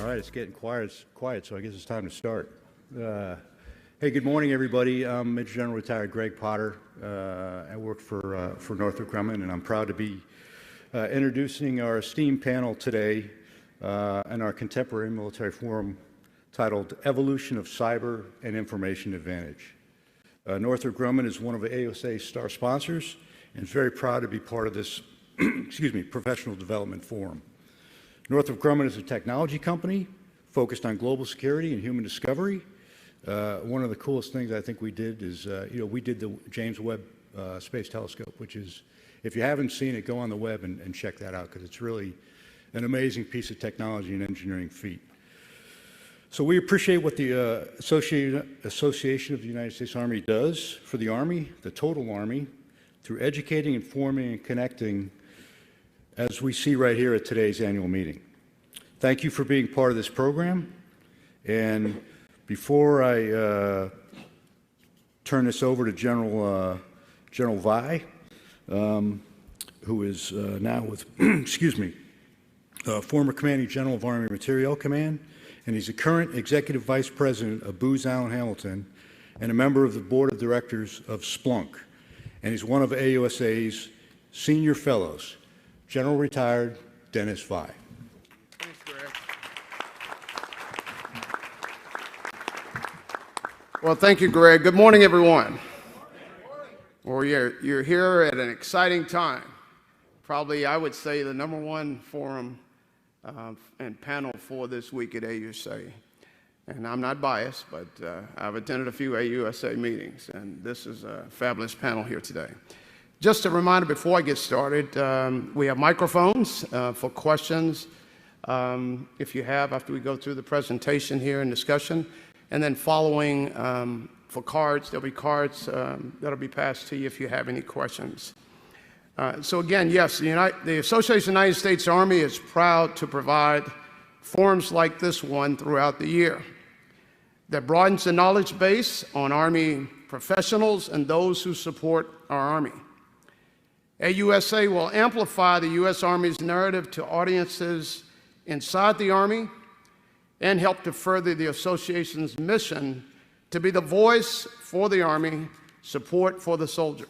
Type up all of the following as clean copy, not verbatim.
right, it's getting quiet, so I guess it's time to start. Hey, good morning, everybody. I'm Major General Retired Greg Potter. I work for Northrop Grumman, and I'm proud to be introducing our esteemed panel today in our contemporary military forum titled Evolution of Cyber and Information Advantage. Northrop Grumman is one of the AUSA star sponsors and is very proud to be part of this professional development forum. Northrop Grumman is a technology company focused on global security and human discovery. One of the coolest things I think we did is, we did the James Webb Space Telescope, which is, if you haven't seen it, go on the web and check that out, because it's really an amazing piece of technology and engineering feat. So we appreciate what the Association of the United States Army does for the Army, the total Army, through educating, informing, and connecting, as we see right here at today's annual meeting. Thank you for being part of this program. And before I turn this over to General Vi, who is now with, former Commanding General of Army Materiel Command, and he's the current Executive Vice President of Booz Allen Hamilton and a member of the Board of Directors of Splunk. And he's one of AUSA's senior fellows, General Retired Dennis Vi. Thanks, Greg. Well, thank you, Greg. Good morning, everyone. Well, you're here at an exciting time. Probably, I would say, the #1 forum and panel for this week at AUSA. And I'm not biased, but I've attended a few AUSA meetings, and this is a fabulous panel here today. Just a reminder before I get started, we have microphones for questions if you have after we go through the presentation here and discussion. And then following for cards, there'll be cards that'll be passed to you if you have any questions. So again, yes, the Association of the United States Army is proud to provide forums like this one throughout the year that broadens the knowledge base on Army professionals and those who support our Army. AUSA will amplify the U.S. Army's narrative to audiences inside the Army and help to further the association's mission to be the voice for the Army, support for the soldier.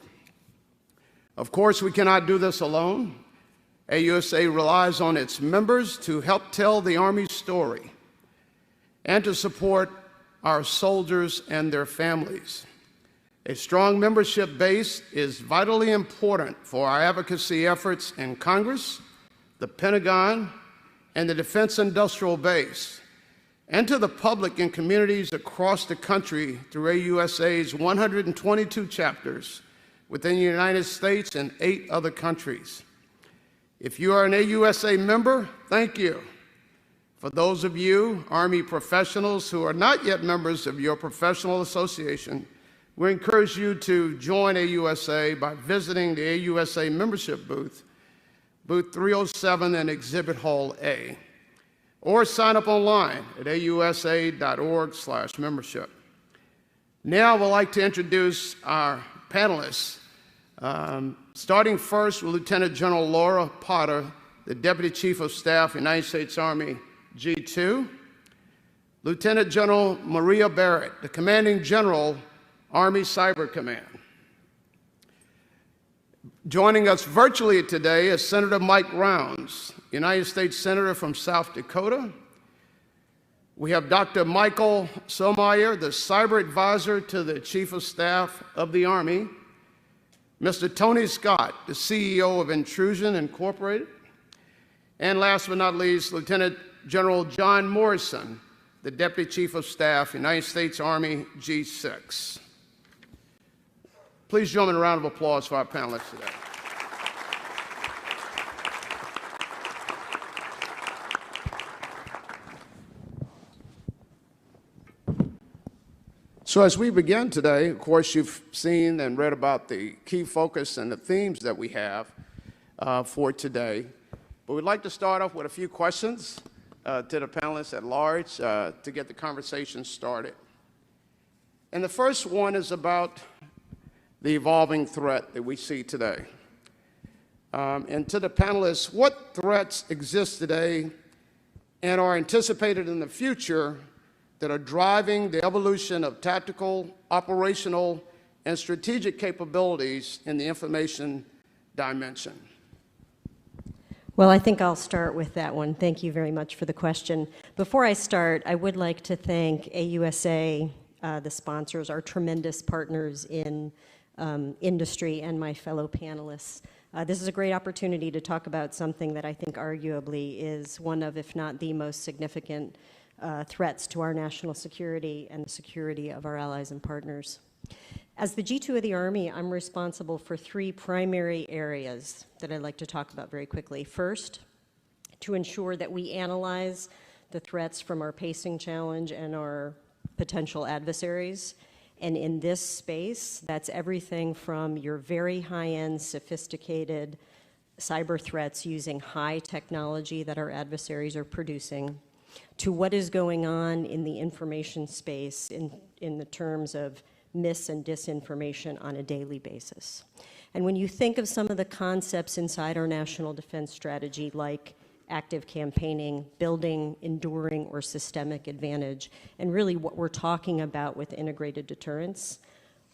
Of course, we cannot do this alone. AUSA relies on its members to help tell the Army's story and to support our soldiers and their families. A strong membership base is vitally important for our advocacy efforts in Congress, the Pentagon, and the Defense Industrial Base, and to the public and communities across the country through AUSA's 122 chapters within the United States and 8 other countries. If you are an AUSA member, thank you. For those of you, Army professionals who are not yet members of your professional association, we encourage you to join AUSA by visiting the AUSA membership booth, booth 307 in Exhibit Hall A, or sign up online at ausa.org/membership. Now I would like to introduce our panelists, starting first with Lieutenant General Laura Potter, the Deputy Chief of Staff, United States Army G2, Lieutenant General Maria Barrett, the Commanding General, Army Cyber Command. Joining us virtually today is Senator Mike Rounds, United States Senator from South Dakota. We have Dr. Michael Someyer, the Cyber Advisor to the Chief of Staff of the Army, Mr. Tony Scott, the CEO of Intrusion Incorporated, and last but not least, Lieutenant General John Morrison, the Deputy Chief of Staff, United States Army G6. Please join me in a round of applause for our panelists today. So as we begin today, of course, you've seen and read about the key focus and the themes that we have for today. But we'd like to start off with a few questions to the panelists at large to get the conversation started. And the first one is about the evolving threat that we see today. And to the panelists, what threats exist today and are anticipated in the future that are driving the evolution of tactical, operational, and strategic capabilities in the information dimension? Well, I think I'll start with that one. Thank you very much for the question. Before I start, I would like to thank AUSA, the sponsors, our tremendous partners in industry, and my fellow panelists. This is a great opportunity to talk about something that I think arguably is one of, if not the most significant threats to our national security and the security of our allies and partners. As the G2 of the Army, I'm responsible for three primary areas that I'd like to talk about very quickly. First, to ensure that we analyze the threats from our pacing challenge and our potential adversaries. And in this space, that's everything from your very high-end, sophisticated cyber threats using high technology that our adversaries are producing, to what is going on in the information space in the terms of mis and disinformation on a daily basis. And when you think of some of the concepts inside our national defense strategy, like active campaigning, building enduring or systemic advantage, and really what we're talking about with integrated deterrence,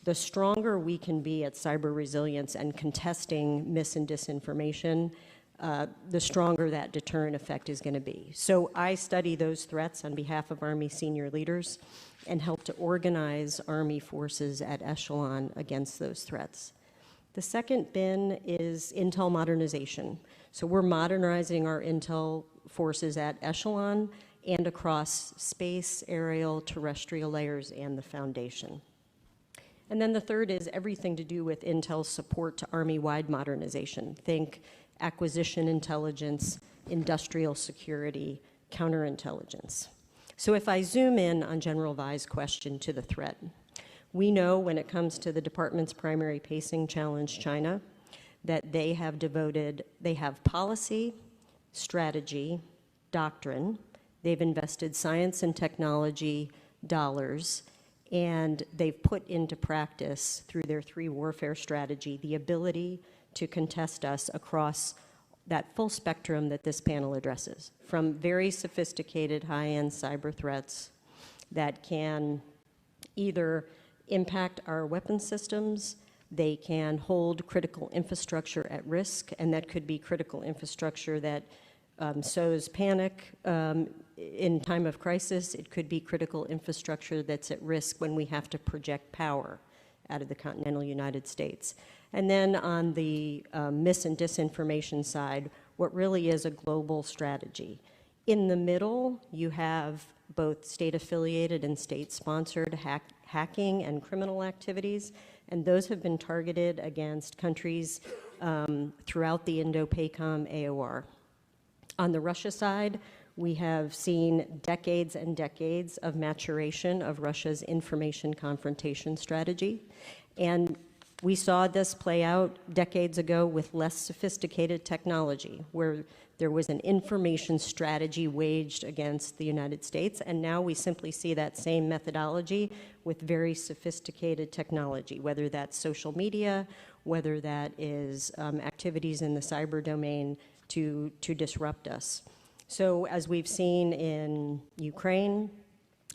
the stronger we can be at cyber resilience and contesting mis and disinformation, the stronger that deterrent effect is going to be. So I study those threats on behalf of Army senior leaders and help to organize Army forces at echelon against those threats. The second bin is intel modernization. So we're modernizing our intel forces at echelon and across space, aerial, terrestrial layers, and the foundation. And then the third is everything to do with intel's support to Army-wide modernization. Think acquisition intelligence, industrial security, counterintelligence. So if I zoom in on General Vai's question to the threat, we know when it comes to the department's primary pacing challenge, China, that they have policy, strategy, doctrine, they've invested science and technology dollars, and they've put into practice through their three warfare strategy the ability to contest us across that full spectrum that this panel addresses, from very sophisticated high-end cyber threats that can either impact our weapon systems, they can hold critical infrastructure at risk, and that could be critical infrastructure that sows panic in time of crisis. It could be critical infrastructure that's at risk when we have to project power out of the continental United States. And then on the mis and disinformation side, what really is a global strategy. In the middle, you have both state-affiliated and state-sponsored hacking and criminal activities, and those have been targeted against countries throughout the Indo-PACOM AOR. On the Russia side, we have seen decades and decades of maturation of Russia's information confrontation strategy, and we saw this play out decades ago with less sophisticated technology, where there was an information strategy waged against the United States, and now we simply see that same methodology with very sophisticated technology, whether that's social media, whether that is activities in the cyber domain to disrupt us. So as we've seen in Ukraine,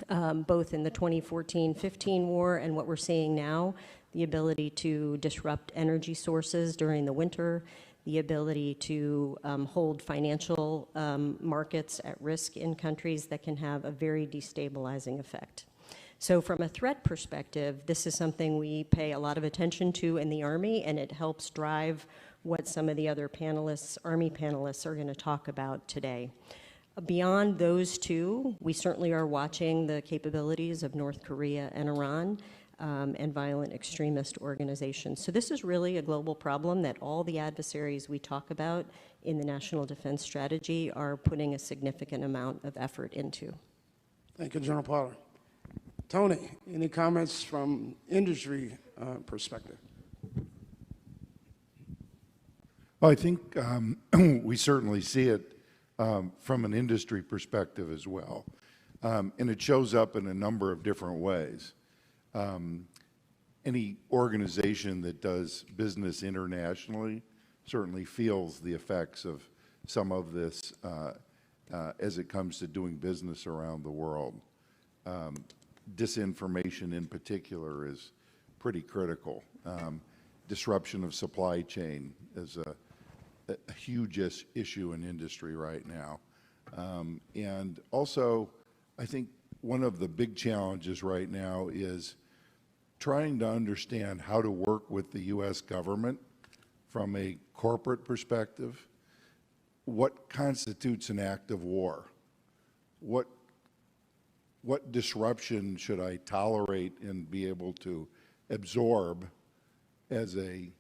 both in the 2014-15 war and what we're seeing now, the ability to disrupt energy sources during the winter, the ability to hold financial markets at risk in countries that can have a very destabilizing effect. So from a threat perspective, this is something we pay a lot of attention to in the Army, and it helps drive what some of the other panelists, Army panelists, are going to talk about today. Beyond those two, we certainly are watching the capabilities of North Korea and Iran and violent extremist organizations. So this is really a global problem that all the adversaries we talk about in the National Defense Strategy are putting a significant amount of effort into. Thank you, General Potter. Tony, any comments from industry perspective? Well, I think we certainly see it from an industry perspective as well. And it shows up in a number of different ways. Any organization that does business internationally certainly feels the effects of some of this as it comes to doing business around the world. Disinformation in particular is pretty critical. Disruption of supply chain is a huge issue in industry right now. And also, I think one of the big challenges right now is trying to understand how to work with the U.S. government from a corporate perspective. What constitutes an act of war? What disruption should I tolerate and be able to absorb as a,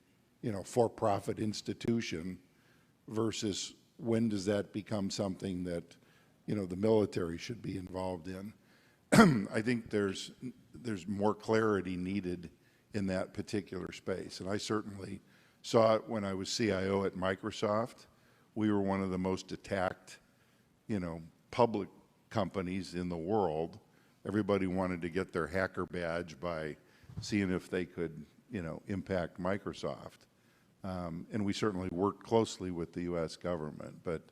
for-profit institution versus when does that become something that, the military should be involved in? I think there's more clarity needed in that particular space. And I certainly saw it when I was CIO at Microsoft. We were one of the most attacked, public companies in the world. Everybody wanted to get their hacker badge by seeing if they could, impact Microsoft. And we certainly worked closely with the U.S. government. But,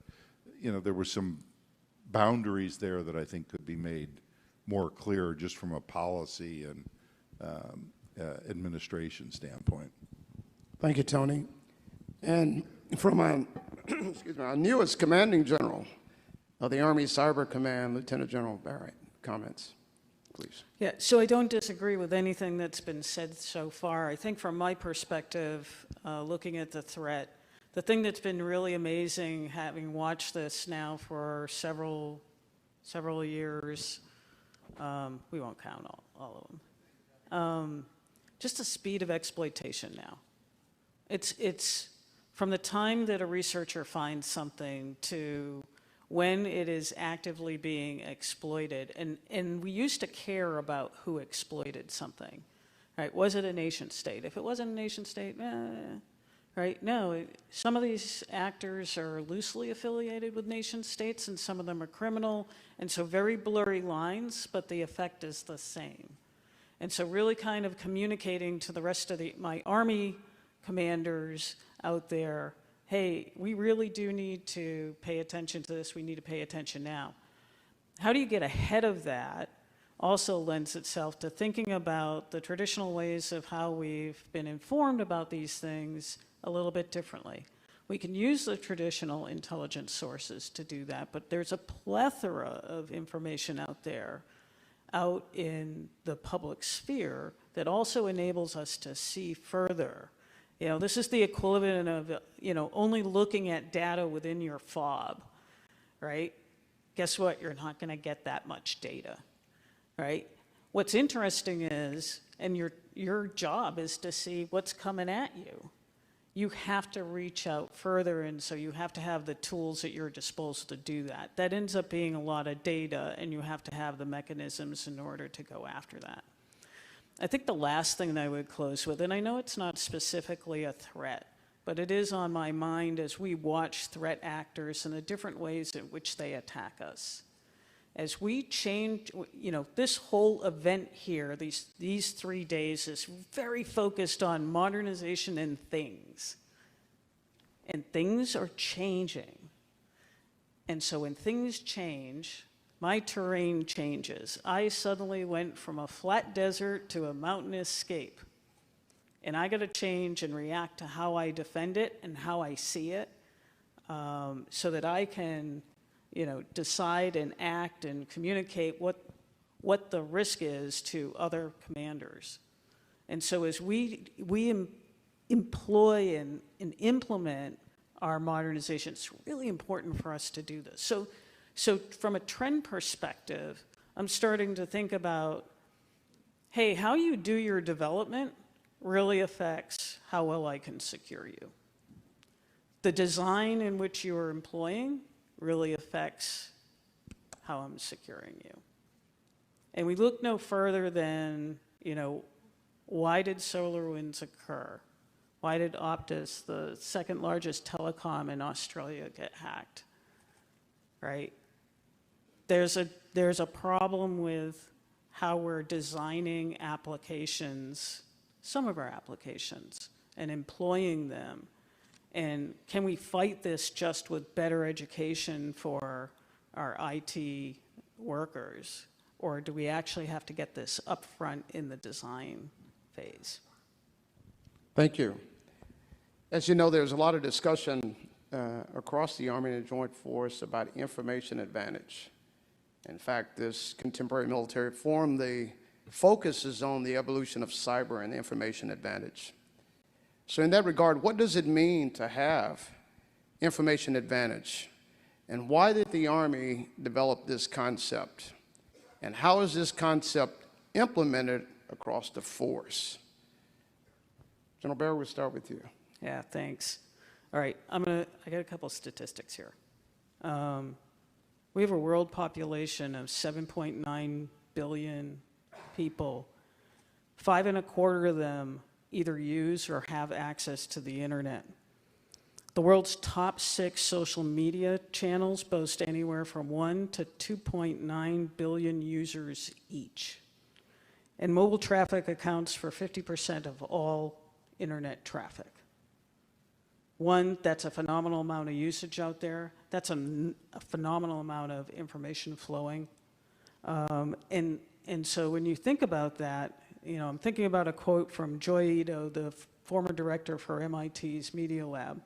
there were some boundaries there that I think could be made more clear just from a policy and administration standpoint. Thank you, Tony. And from our, our newest commanding general of the Army Cyber Command, Lieutenant General Barrett, comments, please. Yeah, so I don't disagree with anything that's been said so far. I think from my perspective, looking at the threat, the thing that's been really amazing, having watched this now for several years, we won't count all of them, just the speed of exploitation now. It's from the time that a researcher finds something to when it is actively being exploited. And we used to care about who exploited something, right? Was it a nation state? If it wasn't a nation state, right? No, some of these actors are loosely affiliated with nation states and some of them are criminal. And so very blurry lines, but the effect is the same. And so really kind of communicating to the rest of my Army commanders out there, hey, we really do need to pay attention to this. We need to pay attention now. How do you get ahead of that also lends itself to thinking about the traditional ways of how we've been informed about these things a little bit differently. We can use the traditional intelligence sources to do that, but there's a plethora of information out there, out in the public sphere, that also enables us to see further. This is the equivalent of, only looking at data within your fob, right? Guess what? You're not going to get that much data, right? What's interesting is, and your job is to see what's coming at you. You have to reach out further, and so you have to have the tools at your disposal to do that. That ends up being a lot of data, and you have to have the mechanisms in order to go after that. I think the last thing that I would close with, and I know it's not specifically a threat, but it is on my mind as we watch threat actors and the different ways in which they attack us. As we change, this whole event here, these 3 days is very focused on modernization and things. And things are changing. And so when things change, my terrain changes. I suddenly went from a flat desert to a mountainous scape. And I got to change and react to how I defend it and how I see it, so that I can decide and act and communicate what the risk is to other commanders. And so as we employ and implement our modernization, it's really important for us to do this. So from a trend perspective, I'm starting to think about, hey, how you do your development really affects how well I can secure you. The design in which you are employing really affects how I'm securing you. And we look no further than, why did SolarWinds occur? Why did Optus, the second largest telecom in Australia, get hacked? Right? There's a problem with how we're designing applications, some of our applications, and employing them. And can we fight this just with better education for our IT workers? Or do we actually have to get this upfront in the design phase? Thank you. As you know, there's a lot of discussion across the Army and the Joint Force about information advantage. In fact, this contemporary military forum, the focus is on the evolution of cyber and information advantage. So in that regard, what does it mean to have information advantage? And why did the Army develop this concept? And how is this concept implemented across the force? General Barrow, we'll start with you. Yeah, thanks. All right, I got a couple statistics here. We have a world population of 7.9 billion people. 5.25 of them either use or have access to the internet. The world's top 6 social media channels boast anywhere from 1 to 2.9 billion users each. And mobile traffic accounts for 50% of all internet traffic. That's a phenomenal amount of usage out there. That's a phenomenal amount of information flowing. And so when you think about that, I'm thinking about a quote from Joy Ito, the former director for MIT's Media Lab.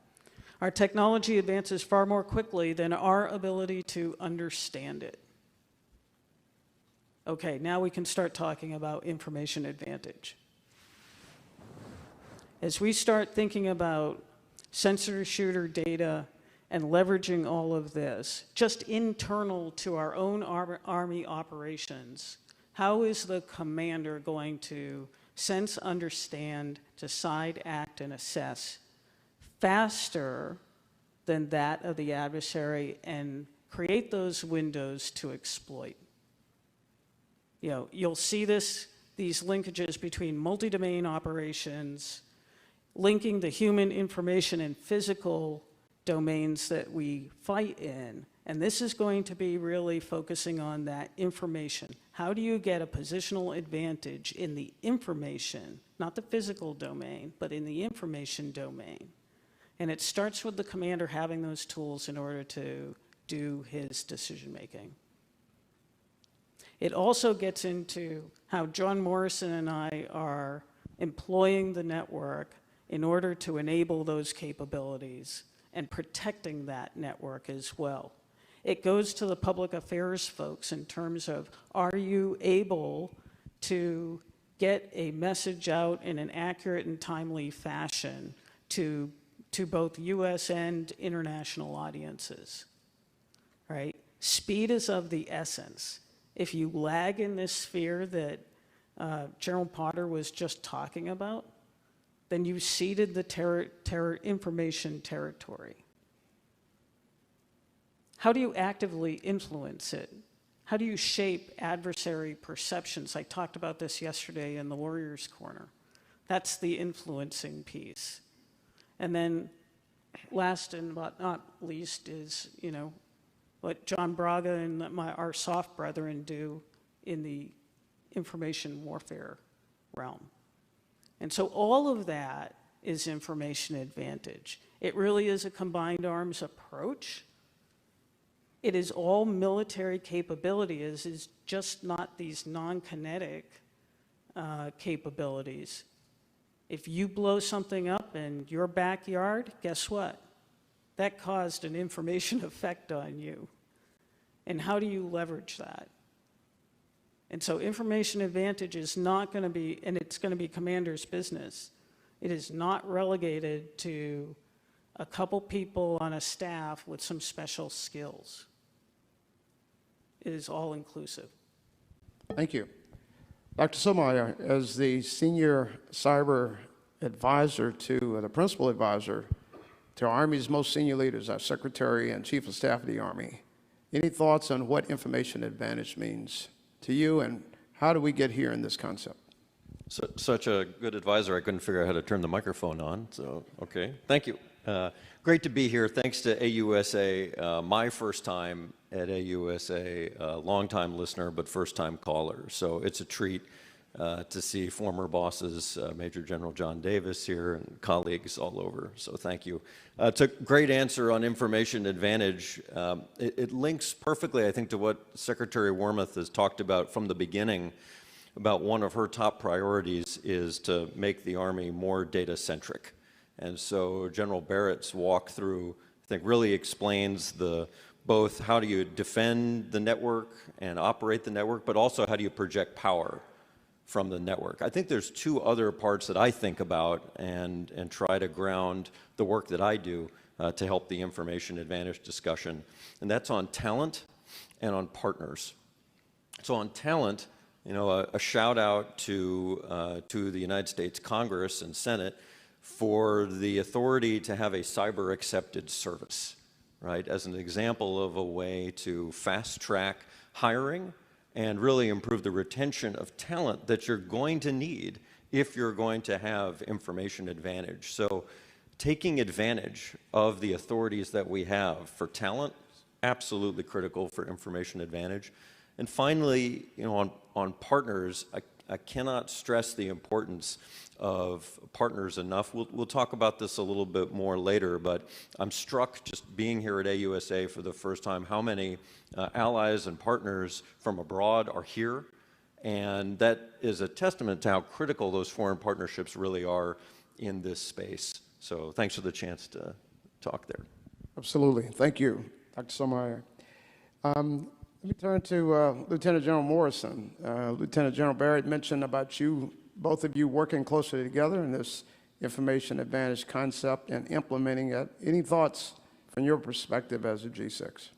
Our technology advances far more quickly than our ability to understand it. Okay, now we can start talking about information advantage. As we start thinking about sensor-to-shooter data and leveraging all of this, just internal to our own Army operations, how is the commander going to sense, understand, decide, act, and assess faster than that of the adversary and create those windows to exploit? You'll see these linkages between multi-domain operations, linking the human, information, and physical domains that we fight in. And this is going to be really focusing on that information. How do you get a positional advantage in the information, not the physical domain, but in the information domain? And it starts with the commander having those tools in order to do his decision making. It also gets into how John Morrison and I are employing the network in order to enable those capabilities and protecting that network as well. It goes to the public affairs folks in terms of, are you able to get a message out in an accurate and timely fashion to both US and international audiences, right? Speed is of the essence. If you lag in this sphere that General Potter was just talking about, then you ceded the information territory. How do you actively influence it? How do you shape adversary perceptions? I talked about this yesterday in the Warriors Corner. That's the influencing piece. And then last and but not least is, what John Braga and our soft brethren do in the information warfare realm. And so all of that is information advantage. It really is a combined arms approach. It is all military capability. It is just not these non-kinetic capabilities. If you blow something up in your backyard, guess what? That caused an information effect on you. And how do you leverage that? And so information advantage is not going to be, and it's going to be commander's business. It is not relegated to a couple people on a staff with some special skills. It is all inclusive. Thank you. Dr. Sotomayor, as the senior cyber advisor to the principal advisor to our Army's most senior leaders, our Secretary and Chief of Staff of the Army, any thoughts on what information advantage means to you, and how do we get here in this concept? Such a good advisor, I couldn't figure out how to turn the microphone on, so okay. Thank you. Great to be here. Thanks to AUSA. My first time at AUSA, long-time listener, but first-time caller. So it's a treat to see former bosses, Major General John Davis here, and colleagues all over. So thank you. It's a great answer on information advantage. It links perfectly, I think, to what Secretary Wormuth has talked about from the beginning, about one of her top priorities is to make the Army more data-centric. And so General Barrett's walkthrough, I think, really explains both how do you defend the network and operate the network, but also how do you project power from the network. I think there's two other parts that I think about and try to ground the work that I do to help the information advantage discussion, and that's on talent and on partners. So on talent, you know, a shout out to the United States Congress and Senate for the authority to have a cyber accepted service, right, as an example of a way to fast track hiring and really improve the retention of talent that you're going to need if you're going to have information advantage. So taking advantage of the authorities that we have for talent, absolutely critical for information advantage. And finally, you know, on partners, I cannot stress the importance of partners enough. We'll talk about this a little bit more later, but I'm struck just being here at AUSA for the first time how many allies and partners from abroad are here, and that is a testament to how critical those foreign partnerships really are in this space. So thanks for the chance to talk there. Absolutely. Thank you, Dr. Sotomayor. Let me turn to Lieutenant General Morrison. Lieutenant General Barrett mentioned about you, both of you working closely together in this information advantage concept and implementing it. Any thoughts from your perspective as a G6?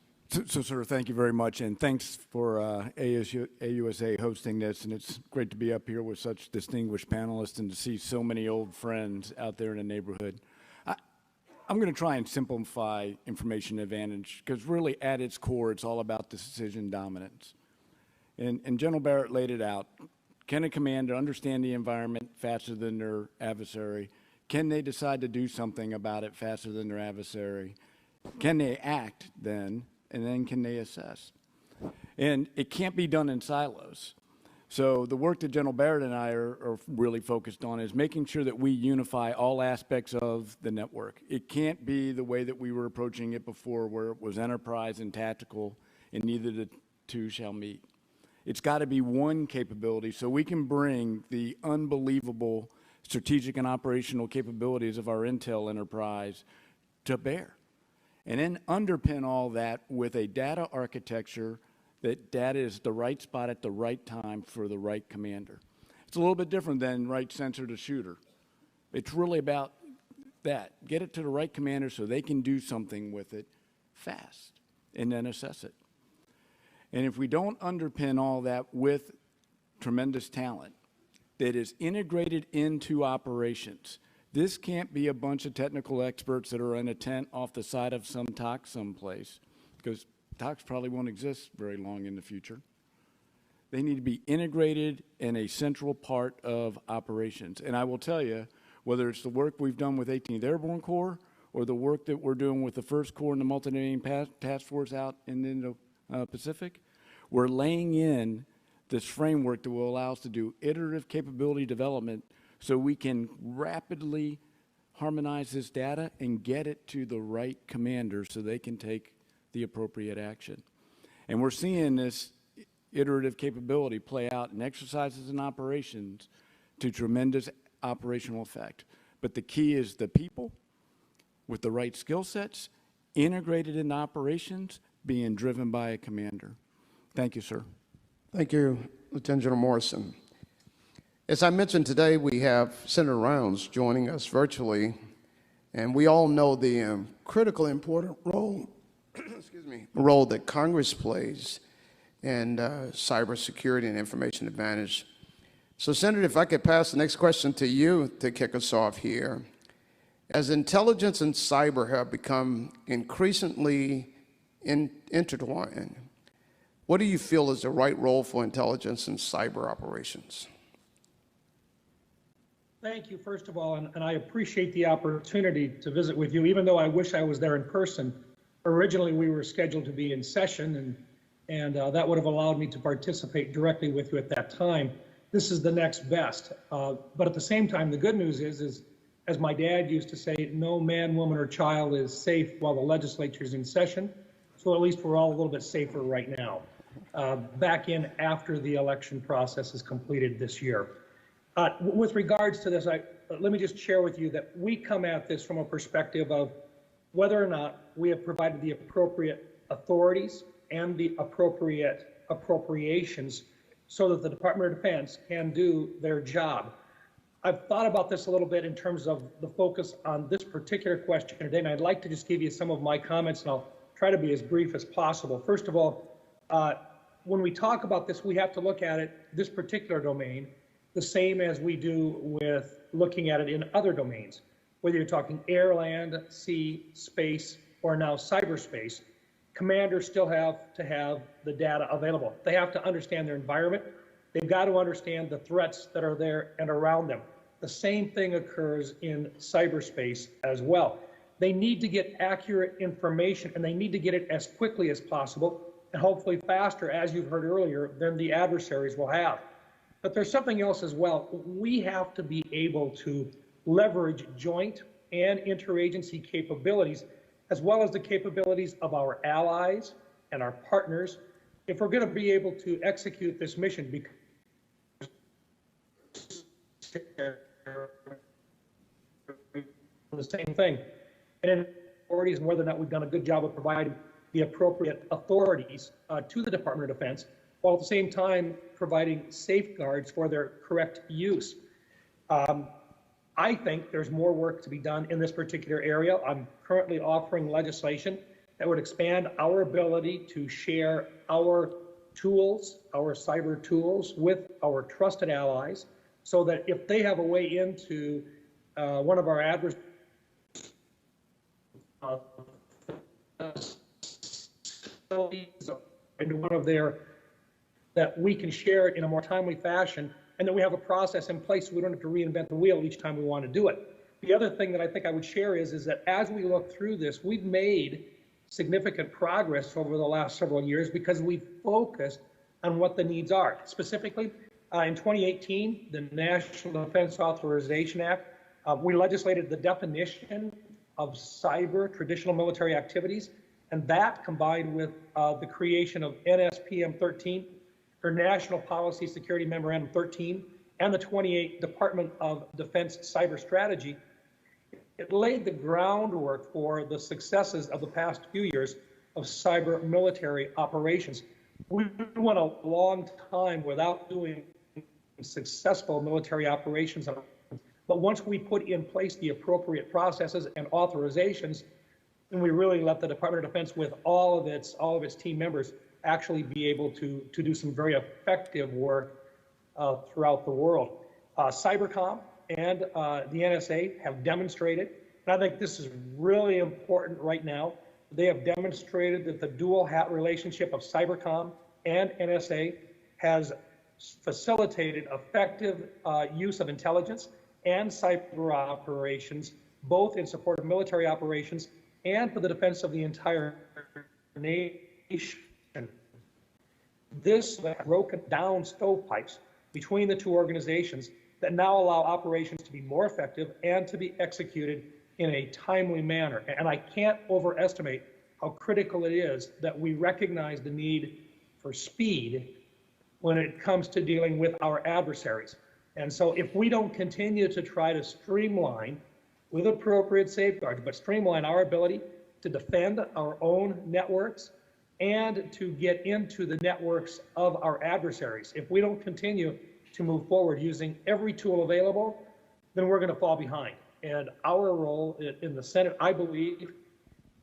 So, sir, thank you very much, and thanks for AUSA hosting this, and it's great to be up here with such distinguished panelists and to see so many old friends out there in the neighborhood. I'm going to try and simplify information advantage because really at its core, it's all about decision dominance. And General Barrett laid it out. Can a commander understand the environment faster than their adversary? Can they decide to do something about it faster than their adversary? Can they act then? And then can they assess? And it can't be done in silos. So the work that General Barrett and I are really focused on is making sure that we unify all aspects of the network. It can't be the way that we were approaching it before, where it was enterprise and tactical, and neither the two shall meet. It's got to be one capability so we can bring the unbelievable strategic and operational capabilities of our intel enterprise to bear. And then underpin all that with a data architecture that data is the right spot at the right time for the right commander. It's a little bit different than right sensor to shooter. It's really about that. Get it to the right commander so they can do something with it fast and then assess it. And if we don't underpin all that with tremendous talent that is integrated into operations, this can't be a bunch of technical experts that are in a tent off the side of some TOC someplace, because TOCs probably won't exist very long in the future. They need to be integrated in a central part of operations. And I will tell you, whether it's the work we've done with 18th Airborne Corps or the work that we're doing with the 1st Corps and the Multi-Domain Task Force out in the Indo-Pacific, we're laying in this framework that will allow us to do iterative capability development so we can rapidly harmonize this data and get it to the right commander so they can take the appropriate action. And we're seeing this iterative capability play out in exercises and operations to tremendous operational effect. But the key is the people with the right skill sets, integrated in operations, being driven by a commander. Thank you, sir. Thank you, Lieutenant General Morrison. As I mentioned today, we have Senator Rounds joining us virtually, and we all know the critical important role role that Congress plays in cybersecurity and information advantage. So, Senator, if I could pass the next question to you to kick us off here. As intelligence and cyber have become increasingly intertwined, what do you feel is the right role for intelligence and cyber operations? Thank you, first of all, and I appreciate the opportunity to visit with you, even though I wish I was there in person. Originally, we were scheduled to be in session, and that would have allowed me to participate directly with you at that time. this is the next best. But at the same time, the good news is, as my dad used to say, no man, woman, or child is safe while the legislature is in session. So at least we're all a little bit safer right now. Back in after the election process is completed this year. With regards to this, let me just share with you that we come at this from a perspective of whether or not we have provided the appropriate authorities and the appropriate appropriations so that the Department of Defense can do their job. I've thought about this a little bit in terms of the focus on this particular question today, and I'd like to just give you some of my comments, and I'll try to be as brief as possible. First of all, when we talk about this, we have to look at it, this particular domain, the same as we do with looking at it in other domains, whether you're talking air, land, sea, space, or now cyberspace. Commanders still have to have the data available. They have to understand their environment. They've got to understand the threats that are there and around them. The same thing occurs in cyberspace as well. They need to get accurate information, and they need to get it as quickly as possible, and hopefully faster, as you've heard earlier, than the adversaries will have. But there's something else as well. We have to be able to leverage joint and interagency capabilities, as well as the capabilities of our allies and our partners, if we're going to be able to execute this mission. The same thing. And in authorities, and whether or not we've done a good job of providing the appropriate authorities to the Department of Defense, while at the same time providing safeguards for their correct use. I think there's more work to be done in this particular area. I'm currently offering legislation that would expand our ability to share our tools, our cyber tools, with our trusted allies, so that if they have a way into one of our adversaries, into one of their, that we can share it in a more timely fashion, and that we have a process in place so we don't have to reinvent the wheel each time we want to do it. The other thing that I think I would share is that as we look through this, we've made significant progress over the last several years because we've focused on what the needs are. Specifically, in 2018, the National Defense Authorization Act, we legislated the definition of cyber traditional military activities, and that combined with the creation of NSPM 13, or National Policy Security Memorandum 13, and the 28 Department of Defense Cyber Strategy, it laid the groundwork for the successes of the past few years of cyber military operations. We went a long time without doing successful military operations, but once we put in place the appropriate processes and authorizations, and we really let the Department of Defense, with all of its team members, actually be able to do some very effective work throughout the world. Cybercom and the NSA have demonstrated, and I think this is really important right now, they have demonstrated that the dual hat relationship of Cybercom and NSA has facilitated effective use of intelligence and cyber operations, both in support of military operations and for the defense of the entire nation. This broken down stovepipes between the two organizations that now allow operations to be more effective and to be executed in a timely manner. And I can't overestimate how critical it is that we recognize the need for speed when it comes to dealing with our adversaries. And so if we don't continue to try to streamline, with appropriate safeguards, but streamline our ability to defend our own networks and to get into the networks of our adversaries, if we don't continue to move forward using every tool available, then we're going to fall behind. And our role in the Senate, I believe,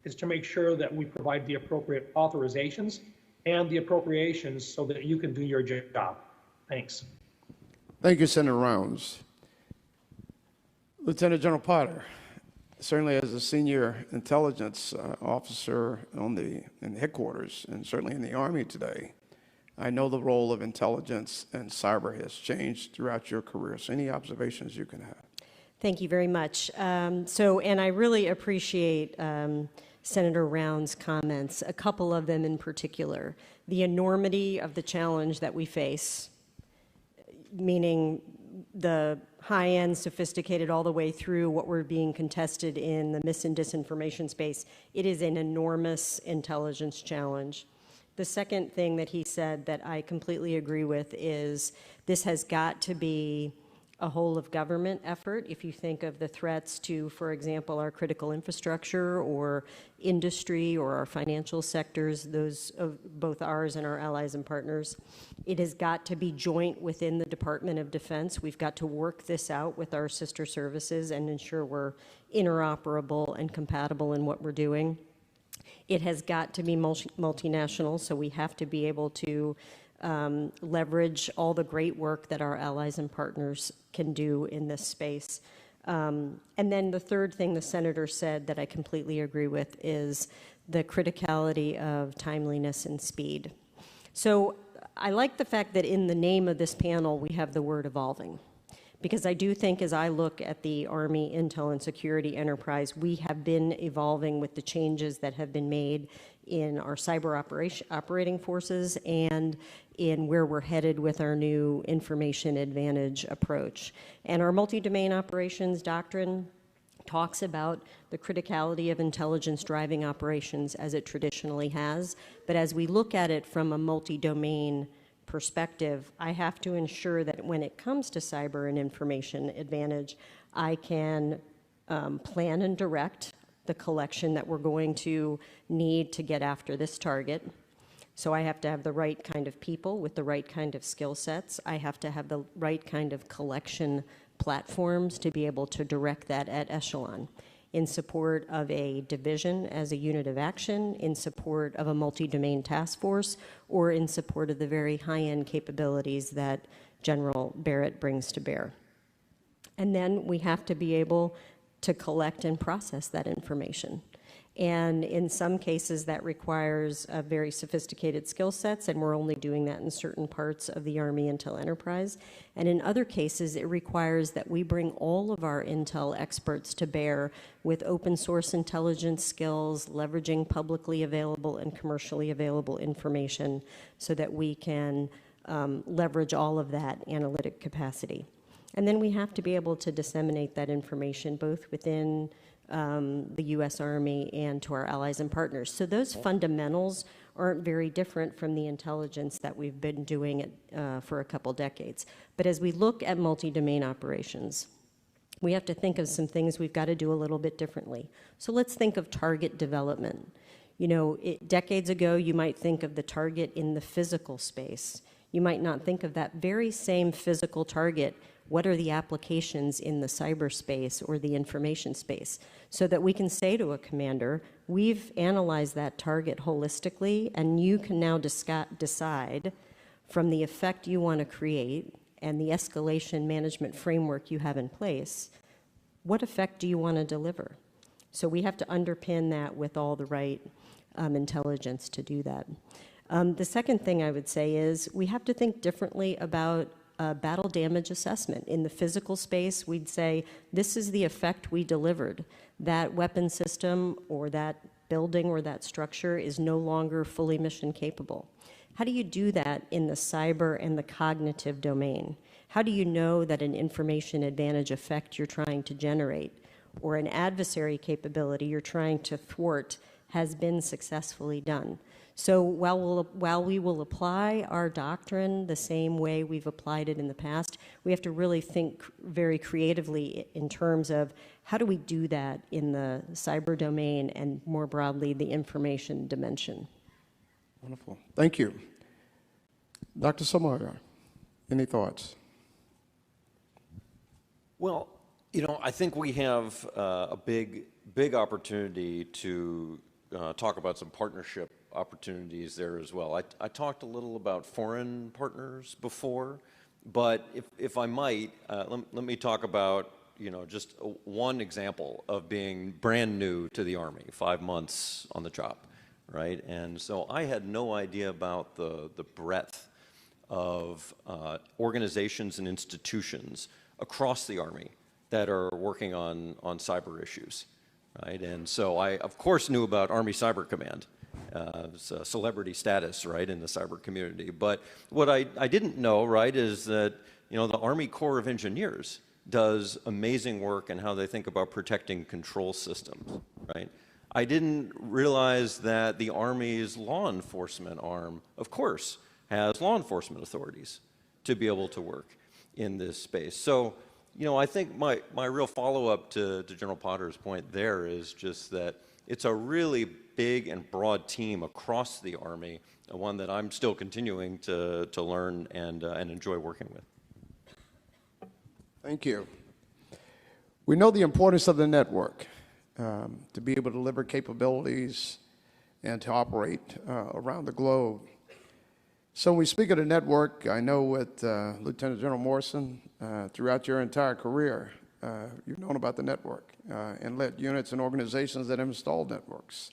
is to make sure that we provide the appropriate authorizations and the appropriations so that you can do your job. Thanks. Thank you, Senator Rounds. Lieutenant General Potter, certainly as a senior intelligence officer in the headquarters and certainly in the Army today, I know the role of intelligence and cyber has changed throughout your career. So any observations you can have? Thank you very much. And I really appreciate Senator Rounds' comments, a couple of them in particular. The enormity of the challenge that we face. meaning the high-end, sophisticated, all the way through what we're being contested in the mis and disinformation space. It is an enormous intelligence challenge. The second thing that he said that I completely agree with is this has got to be a whole of government effort. If you think of the threats to, for example, our critical infrastructure or industry or our financial sectors, those of both ours and our allies and partners, it has got to be joint within the Department of Defense. We've got to work this out with our sister services and ensure we're interoperable and compatible in what we're doing. It has got to be multinational, so we have to be able to leverage all the great work that our allies and partners can do in this space. And then the third thing the senator said that I completely agree with is the criticality of timeliness and speed. So I like the fact that in the name of this panel we have the word evolving, because I do think as I look at the Army intel and security enterprise, we have been evolving with the changes that have been made in our cyber operating forces and in where we're headed with our new information advantage approach. And our multi-domain operations doctrine talks about the criticality of intelligence driving operations as it traditionally has. But as we look at it from a multi-domain perspective, I have to ensure that when it comes to cyber and information advantage, I can plan and direct the collection that we're going to need to get after this target. So I have to have the right kind of people with the right kind of skill sets. I have to have the right kind of collection platforms to be able to direct that at echelon in support of a division as a unit of action, in support of a multi-domain task force, or in support of the very high-end capabilities that General Barrett brings to bear. And then we have to be able to collect and process that information. And in some cases, that requires very sophisticated skill sets, and we're only doing that in certain parts of the Army intel enterprise. And in other cases, it requires that we bring all of our intel experts to bear with open source intelligence skills, leveraging publicly available and commercially available information so that we can leverage all of that analytic capacity. And then we have to be able to disseminate that information both within the U.S. Army and to our allies and partners. So those fundamentals aren't very different from the intelligence that we've been doing for a couple decades. But as we look at multi-domain operations, we have to think of some things we've got to do a little bit differently. So let's think of target development. You know, decades ago, you might think of the target in the physical space. You might not think of that very same physical target. What are the applications in the cyberspace or the information space? So that we can say to a commander, we've analyzed that target holistically, and you can now decide from the effect you want to create and the escalation management framework you have in place, what effect do you want to deliver? So we have to underpin that with all the right intelligence to do that. The second thing I would say is we have to think differently about battle damage assessment. In the physical space, we'd say, this is the effect we delivered. That weapon system or that building or that structure is no longer fully mission capable. How do you do that in the cyber and the cognitive domain? How do you know that an information advantage effect you're trying to generate or an adversary capability you're trying to thwart has been successfully done? So while we will apply our doctrine the same way we've applied it in the past, we have to really think very creatively in terms of how do we do that in the cyber domain and more broadly the information dimension. Wonderful. Thank you. Dr. Samara, any thoughts? Well, you know, I think we have a big opportunity to talk about some partnership opportunities there as well. I talked a little about foreign partners before, but if I might, let me talk about, you know, just one example of being brand new to the Army, 5 months on the job, right? And so I had no idea about the breadth of organizations and institutions across the Army that are working on cyber issues, right? And so I, of course, knew about Army Cyber Command. It's a celebrity status, right, in the cyber community. But what I didn't know, right, is that you know, the Army Corps of Engineers does amazing work in how they think about protecting control systems, right? I didn't realize that the Army's law enforcement arm, of course, has law enforcement authorities to be able to work in this space. So, you know, I think my real follow-up to General Potter's point there is just that it's a really big and broad team across the Army, one that I'm still continuing to learn and enjoy working with. Thank you. We know the importance of the network to be able to deliver capabilities and to operate around the globe. So when we speak of the network, I know with Lieutenant General Morrison, throughout your entire career, you've known about the network and led units and organizations that have installed networks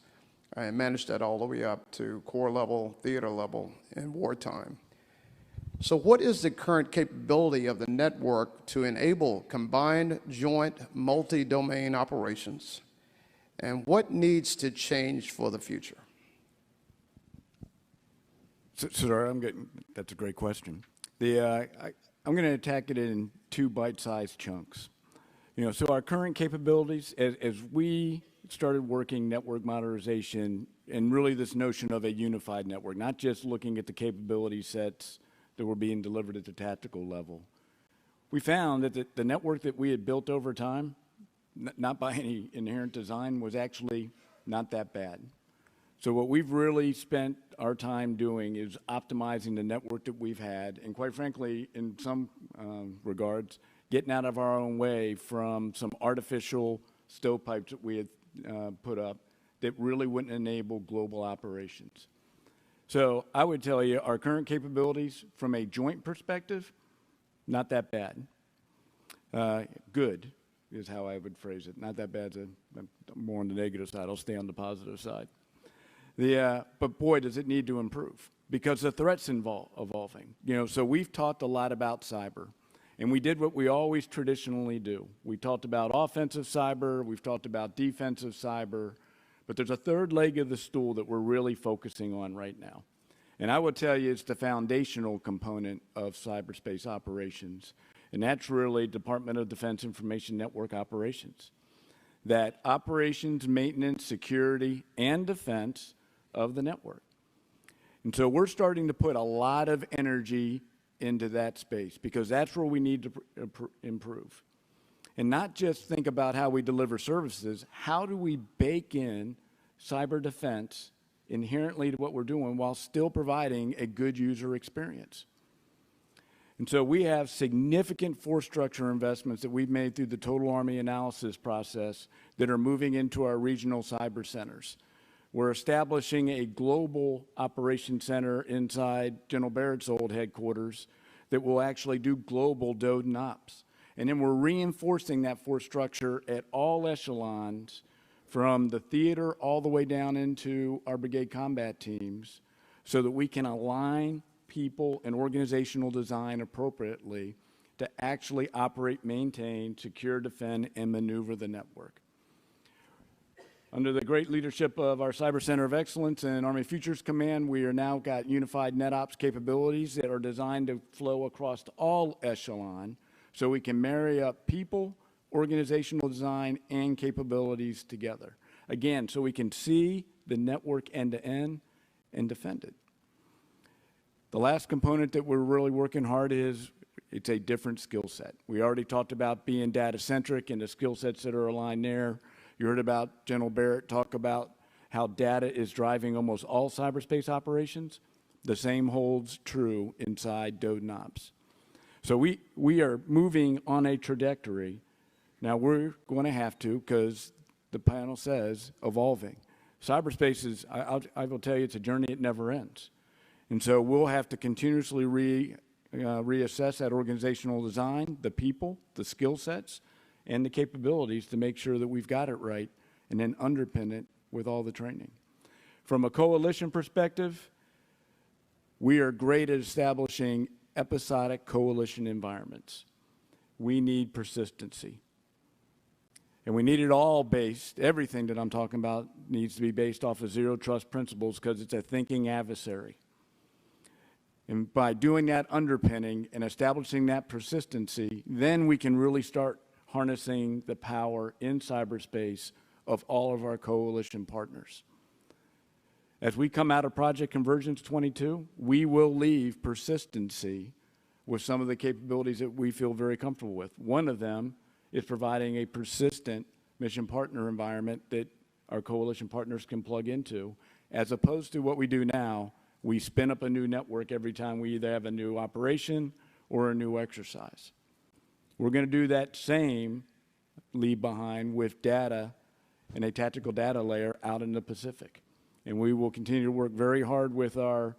and managed that all the way up to corps level, theater level in wartime. So what is the current capability of the network to enable combined joint multi-domain operations? And what needs to change for the future? So that's a great question. I'm going to attack it in two bite-sized chunks. You know, so our current capabilities, as we started working network modernization and really this notion of a unified network, not just looking at the capability sets that were being delivered at the tactical level, we found that the network that we had built over time, not by any inherent design, was actually not that bad. So what we've really spent our time doing is optimizing the network that we've had, and quite frankly, in some regards, getting out of our own way from some artificial stovepipes that we had put up that really wouldn't enable global operations. So I would tell you our current capabilities from a joint perspective, not that bad. Good is how I would phrase it. Not that bad, more on the negative side. I'll stay on the positive side. But boy, does it need to improve because the threat's evolving. You know, so we've talked a lot about cyber, and we did what we always traditionally do. We talked about offensive cyber, we've talked about defensive cyber, but there's a third leg of the stool that we're really focusing on right now. And I would tell you it's the foundational component of cyberspace operations, and that's really Department of Defense Information Network operations. That operations, maintenance, security, and defense of the network. And so we're starting to put a lot of energy into that space because that's where we need to improve. And not just think about how we deliver services, how do we bake in cyber defense inherently to what we're doing while still providing a good user experience. And so we have significant force structure investments that we've made through the Total Army Analysis process that are moving into our regional cyber centers. We're establishing a global operations center inside General Barrett's old headquarters that will actually do global DOD and ops. And then we're reinforcing that force structure at all echelons from the theater all the way down into our brigade combat teams so that we can align people and organizational design appropriately to actually operate, maintain, secure, defend, and maneuver the network. Under the great leadership of our Cyber Center of Excellence and Army Futures Command, we are now got unified NetOps capabilities that are designed to flow across all echelon so we can marry up people, organizational design, and capabilities together. Again, so we can see the network end-to-end and defend it. The last component that we're really working hard is it's a different skill set. We already talked about being data-centric and the skill sets that are aligned there. You heard about General Barrett talk about how data is driving almost all cyberspace operations. The same holds true inside DOD and ops. So we are moving on a trajectory. Now we're going to have to, because the panel says, evolving. Cyberspace is, I will tell you, it's a journey that never ends. And so we'll have to continuously reassess that organizational design, the people, the skill sets, and the capabilities to make sure that we've got it right and then underpin it with all the training. From a coalition perspective, we are great at establishing episodic coalition environments. We need persistency. And we need it all based, everything that I'm talking about needs to be based off of zero trust principles because it's a thinking adversary. And by doing that underpinning and establishing that persistency, then we can really start harnessing the power in cyberspace of all of our coalition partners. As we come out of Project Convergence 22, we will leave persistency with some of the capabilities that we feel very comfortable with. One of them is providing a persistent mission partner environment that our coalition partners can plug into, as opposed to what we do now. We spin up a new network every time we either have a new operation or a new exercise. We're going to do that same leave behind with data and a tactical data layer out in the Pacific. And we will continue to work very hard with our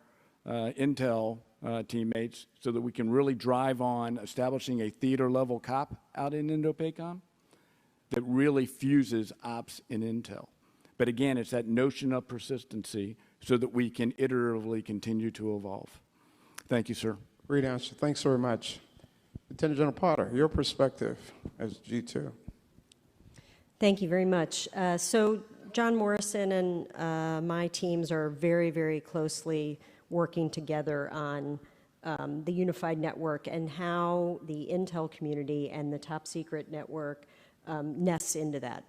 Intel teammates so that we can really drive on establishing a theater-level COP out in Indo-PACOM that really fuses ops and intel. But again, it's that notion of persistency so that we can iteratively continue to evolve. Thank you, sir. Great answer. Thanks very much. Lieutenant General Potter, your perspective as G2. Thank you very much. So John Morrison and my teams are very, very closely working together on the unified network and how the intel community and the top secret network nests into that.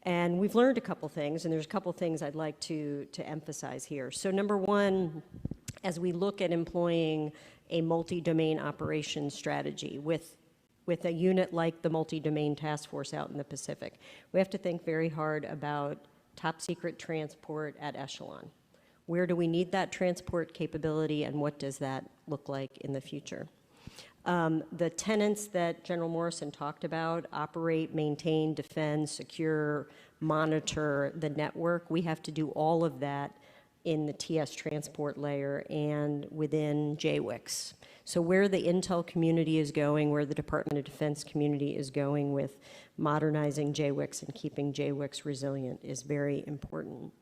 And we've learned a couple things, and there's a couple things I'd like to emphasize here. So number one, as we look at employing a multi-domain operations strategy with a unit like the multi-domain task force out in the Pacific, we have to think very hard about top secret transport at echelon. Where do we need that transport capability, and what does that look like in the future? The tenets that General Morrison talked about, operate, maintain, defend, secure, monitor the network, we have to do all of that in the TS transport layer and within JWICS. So where the intel community is going, where the Department of Defense community is going with modernizing JWICS and keeping JWICS resilient is very important.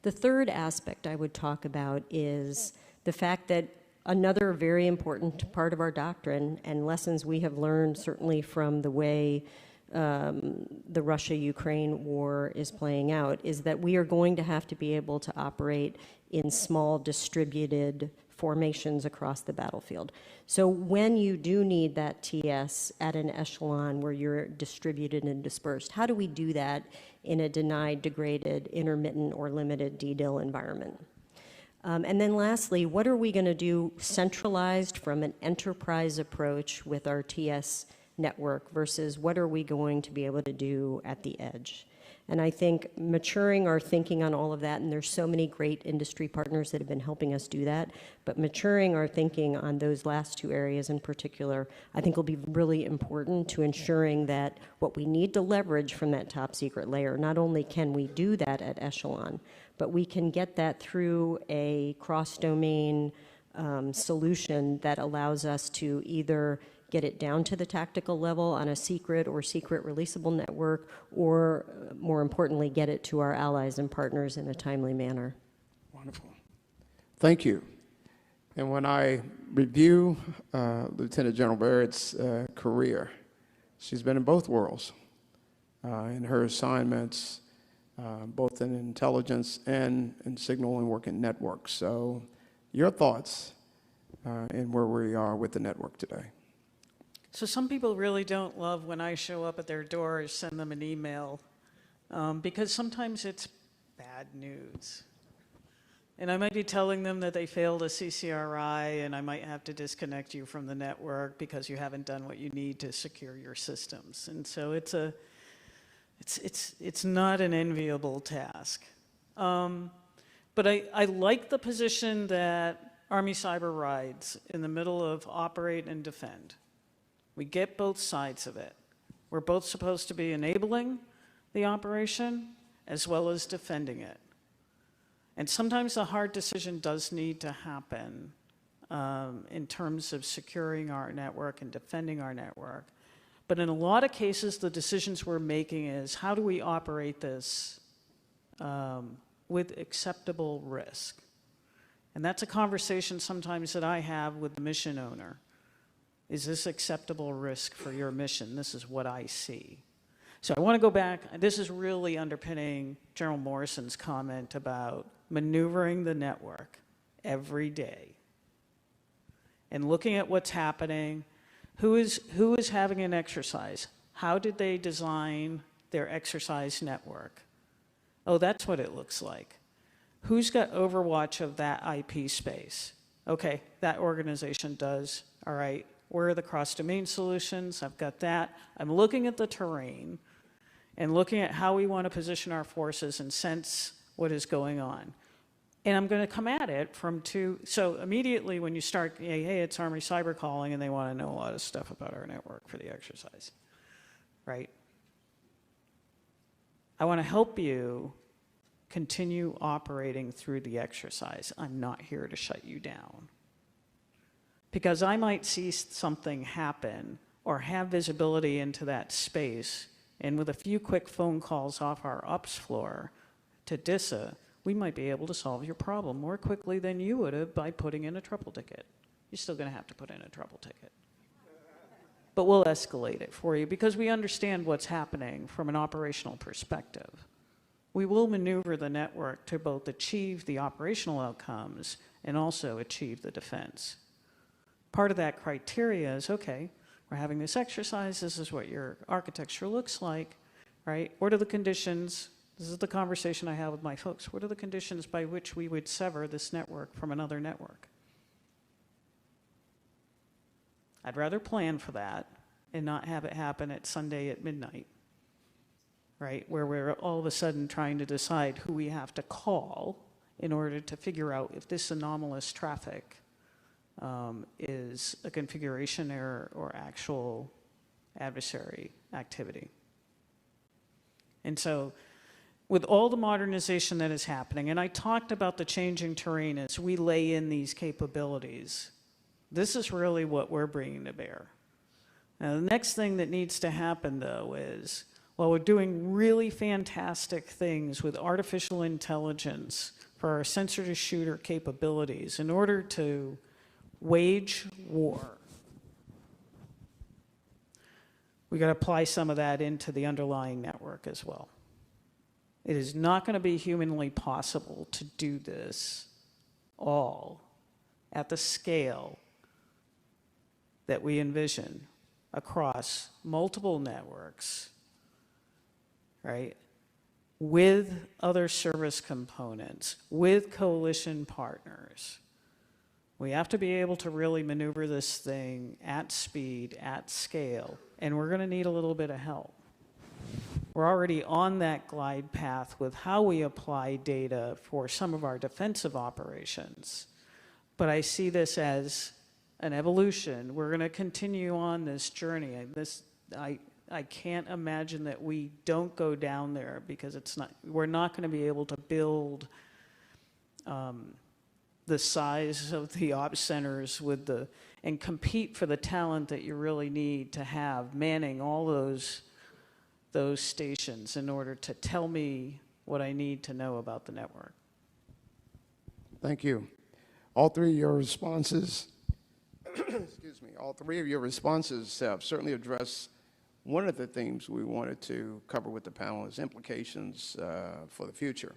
The third aspect I would talk about is the fact that another very important part of our doctrine and lessons we have learned certainly from the way the Russia-Ukraine war is playing out is that we are going to have to be able to operate in small distributed formations across the battlefield. So when you do need that TS at an echelon where you're distributed and dispersed, how do we do that in a denied, degraded, intermittent, or limited DDIL environment? And then lastly, what are we going to do centralized from an enterprise approach with our TS network versus what are we going to be able to do at the edge? And I think maturing our thinking on all of that, and there's so many great industry partners that have been helping us do that, but maturing our thinking on those last two areas in particular, I think will be really important to ensuring that what we need to leverage from that top secret layer, not only can we do that at echelon, but we can get that through a cross-domain solution that allows us to either get it down to the tactical level on a secret or secret releasable network, or more importantly, get it to our allies and partners in a timely manner. Wonderful. Thank you. And when I review Lieutenant General Barrett's career, she's been in both worlds in her assignments, both in intelligence and in signal and working networks. So your thoughts in where we are with the network today? So some people really don't love when I show up at their door or send them an email because sometimes it's bad news. And I might be telling them that they failed a CCRI and I might have to disconnect you from the network because you haven't done what you need to secure your systems. And so it's not an enviable task. But I like the position that Army Cyber rides in the middle of operate and defend. We get both sides of it. We're both supposed to be enabling the operation as well as defending it. And sometimes a hard decision does need to happen in terms of securing our network and defending our network. But in a lot of cases, the decisions we're making is how do we operate this with acceptable risk? And that's a conversation sometimes that I have with the mission owner. Is this acceptable risk for your mission? This is what I see. So I want to go back. This is really underpinning General Morrison's comment about maneuvering the network every day and looking at what's happening. Who is having an exercise? How did they design their exercise network? Oh, that's what it looks like. Who's got overwatch of that IP space? Okay, that organization does. All right, where are the cross-domain solutions? I've got that. I'm looking at the terrain and looking at how we want to position our forces and sense what is going on. And I'm going to come at it from two. So immediately when you start, hey, it's Army cyber calling, and they want to know a lot of stuff about our network for the exercise, right? I want to help you continue operating through the exercise. I'm not here to shut you down. Because I might see something happen or have visibility into that space, and with a few quick phone calls off our ops floor to DISA, we might be able to solve your problem more quickly than you would have by putting in a trouble ticket. You're still going to have to put in a trouble ticket. But we'll escalate it for you because we understand what's happening from an operational perspective. We will maneuver the network to both achieve the operational outcomes and also achieve the defense. Part of that criteria is, okay, we're having this exercise, this is what your architecture looks like, right? What are the conditions? This is the conversation I have with my folks. What are the conditions by which we would sever this network from another network? I'd rather plan for that and not have it happen at Sunday at midnight, right? Where we're all of a sudden trying to decide who we have to call in order to figure out if this anomalous traffic is a configuration error or actual adversary activity. And so with all the modernization that is happening, and I talked about the changing terrain as we lay in these capabilities, this is really what we're bringing to bear. Now, the next thing that needs to happen, though, is while we're doing really fantastic things with artificial intelligence for our sensor-to-shooter capabilities, in order to wage war, we got to apply some of that into the underlying network as well. It is not going to be humanly possible to do this all at the scale that we envision across multiple networks, right? With other service components, with coalition partners. We have to be able to really maneuver this thing at speed, at scale, and we're going to need a little bit of help. We're already on that glide path with how we apply data for some of our defensive operations. But I see this as an evolution. We're going to continue on this journey. I can't imagine that we don't go down there because we're not going to be able to build the size of the ops centers and compete for the talent that you really need to have manning all those stations in order to tell me what I need to know about the network. Thank you. All three of your responses, excuse me, all three of your responses have certainly addressed one of the themes we wanted to cover with the panel is implications for the future.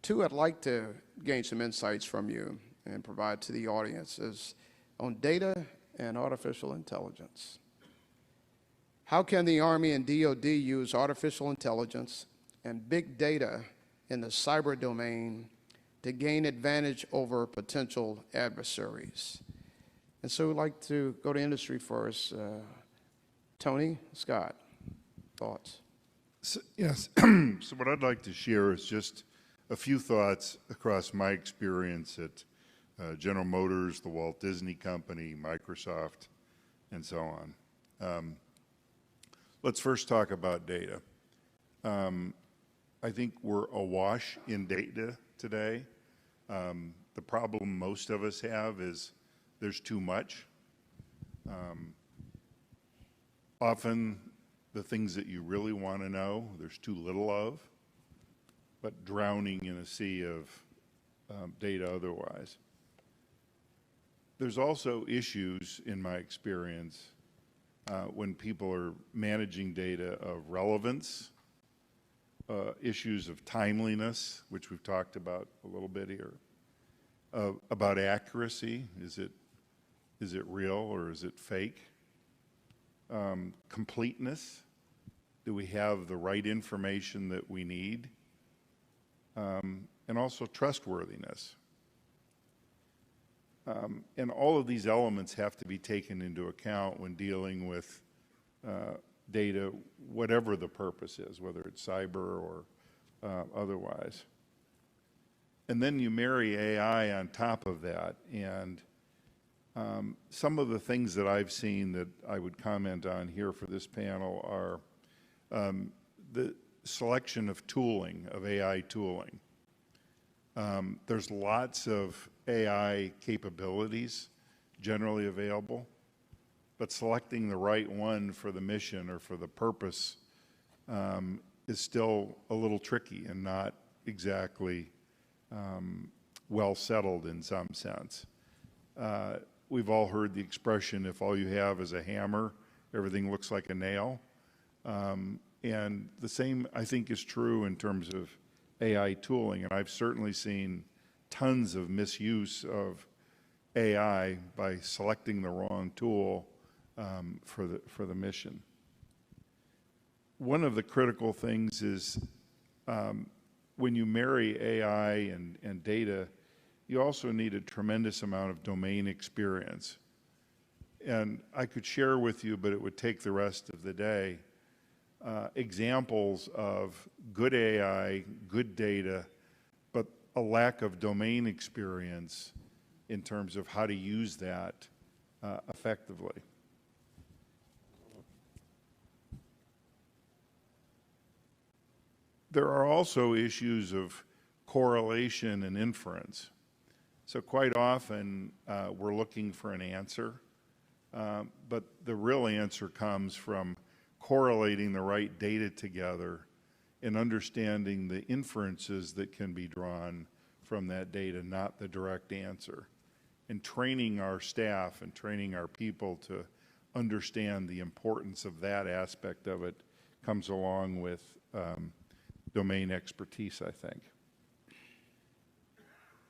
Two, I'd like to gain some insights from you and provide to the audience is on data and artificial intelligence. How can the Army and DoD use artificial intelligence and big data in the cyber domain to gain advantage over potential adversaries? And so we'd like to go to industry first. Tony, Scott, thoughts? Yes. So what I'd like to share is just a few thoughts across my experience at General Motors, the Walt Disney Company, Microsoft, and so on. Let's first talk about data. I think we're awash in data today. The problem most of us have is there's too much. Often the things that you really want to know, there's too little of, but drowning in a sea of data otherwise. There's also issues, in my experience, when people are managing data of relevance, issues of timeliness, which we've talked about a little bit here, about accuracy. Is it Is it real or is it fake? Completeness. Do we have the right information that we need? And also trustworthiness. And all of these elements have to be taken into account when dealing with data, whatever the purpose is, whether it's cyber or otherwise. And then you marry AI on top of that, and some of the things that I've seen that I would comment on here for this panel are the selection of tooling, of AI tooling. There's lots of AI capabilities generally available, but selecting the right one for the mission or for the purpose is still a little tricky and not exactly well settled in some sense. We've all heard the expression, if all you have is a hammer, everything looks like a nail. And the same, I think, is true in terms of AI tooling. And I've certainly seen tons of misuse of AI by selecting the wrong tool for the mission. One of the critical things is when you marry AI and data, you also need a tremendous amount of domain experience. And I could share with you, but it would take the rest of the day, examples of good AI, good data, but a lack of domain experience in terms of how to use that effectively. There are also issues of correlation and inference. So quite often we're looking for an answer, but the real answer comes from correlating the right data together and understanding the inferences that can be drawn from that data, not the direct answer. And training our staff and training our people to understand the importance of that aspect of it comes along with domain expertise, I think.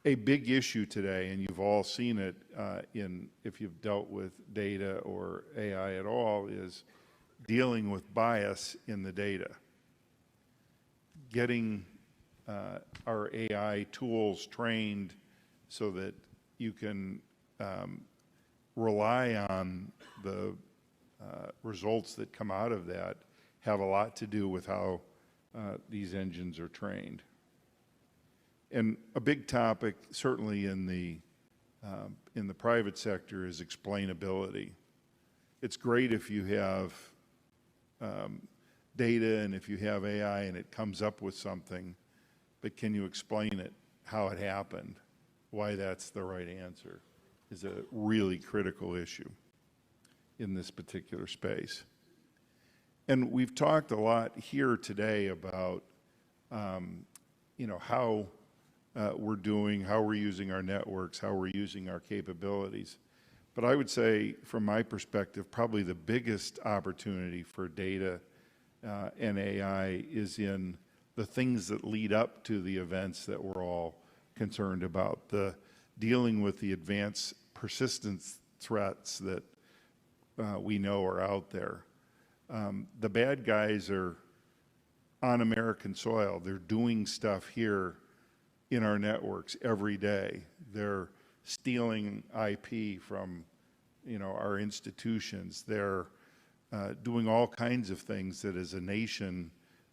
A big issue today, and you've all seen it if you've dealt with data or AI at all, is dealing with bias in the data. Getting our AI tools trained so that you can rely on the results that come out of that have a lot to do with how these engines are trained. And a big topic, certainly in the private sector, is explainability. It's great if you have data and if you have AI and it comes up with something, but can you explain it, how it happened, why that's the right answer, is a really critical issue in this particular space. And we've talked a lot here today about how we're doing, how we're using our networks, how we're using our capabilities. But I would say, from my perspective, probably the biggest opportunity for data and AI is in the things that lead up to the events that we're all concerned about, the dealing with the advanced persistence threats that we know are out there. The bad guys are on American soil. They're doing stuff here in our networks every day. They're stealing IP from, our institutions. They're doing all kinds of things that as a nation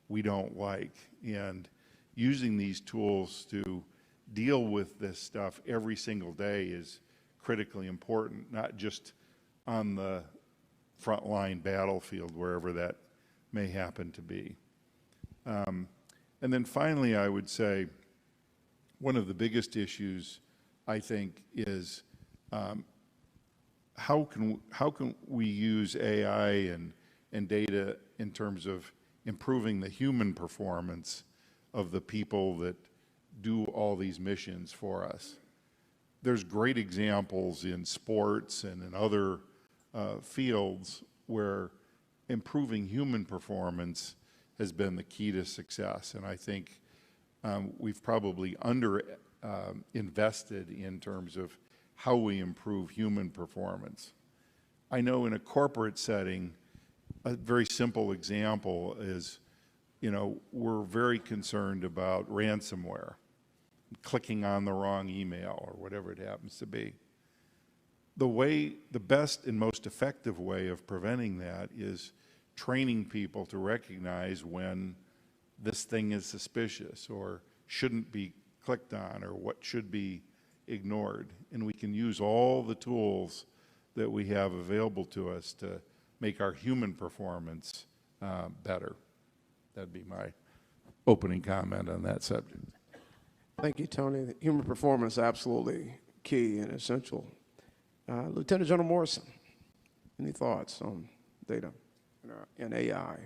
we don't like. And using these tools to deal with this stuff every single day is critically important, not just on the frontline battlefield, wherever that may happen to be. And then finally, I would say one of the biggest issues, I think, is how can we use AI and data in terms of improving the human performance of the people that do all these missions for us. There's great examples in sports and in other fields where improving human performance has been the key to success. And I think we've probably invested in terms of how we improve human performance. I know in a corporate setting, a very simple example is, we're very concerned about ransomware, clicking on the wrong email or whatever it happens to be. The best and most effective way of preventing that is training people to recognize when this thing is suspicious or shouldn't be clicked on or what should be ignored. And we can use all the tools that we have available to us to make our human performance better. That'd be my opening comment on that subject. Thank you, Tony. Human performance, absolutely key and essential. Lieutenant General Morrison, any thoughts on data and AI?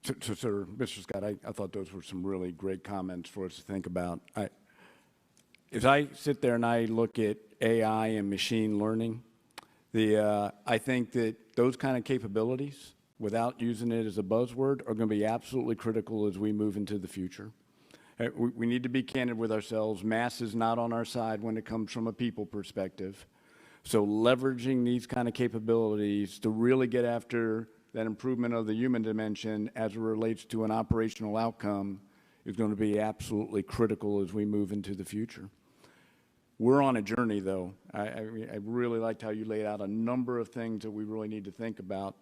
Sir, Mr. Scott, I thought those were some really great comments for us to think about. As I sit there and I look at AI and machine learning, I think that those kind of capabilities, without using it as a buzzword, are going to be absolutely critical as we move into the future. We need to be candid with ourselves. Mass is not on our side when it comes from a people perspective. So leveraging these kind of capabilities to really get after that improvement of the human dimension as it relates to an operational outcome is going to be absolutely critical as we move into the future. We're on a journey, though. I really liked how you laid out a number of things that we really need to think about,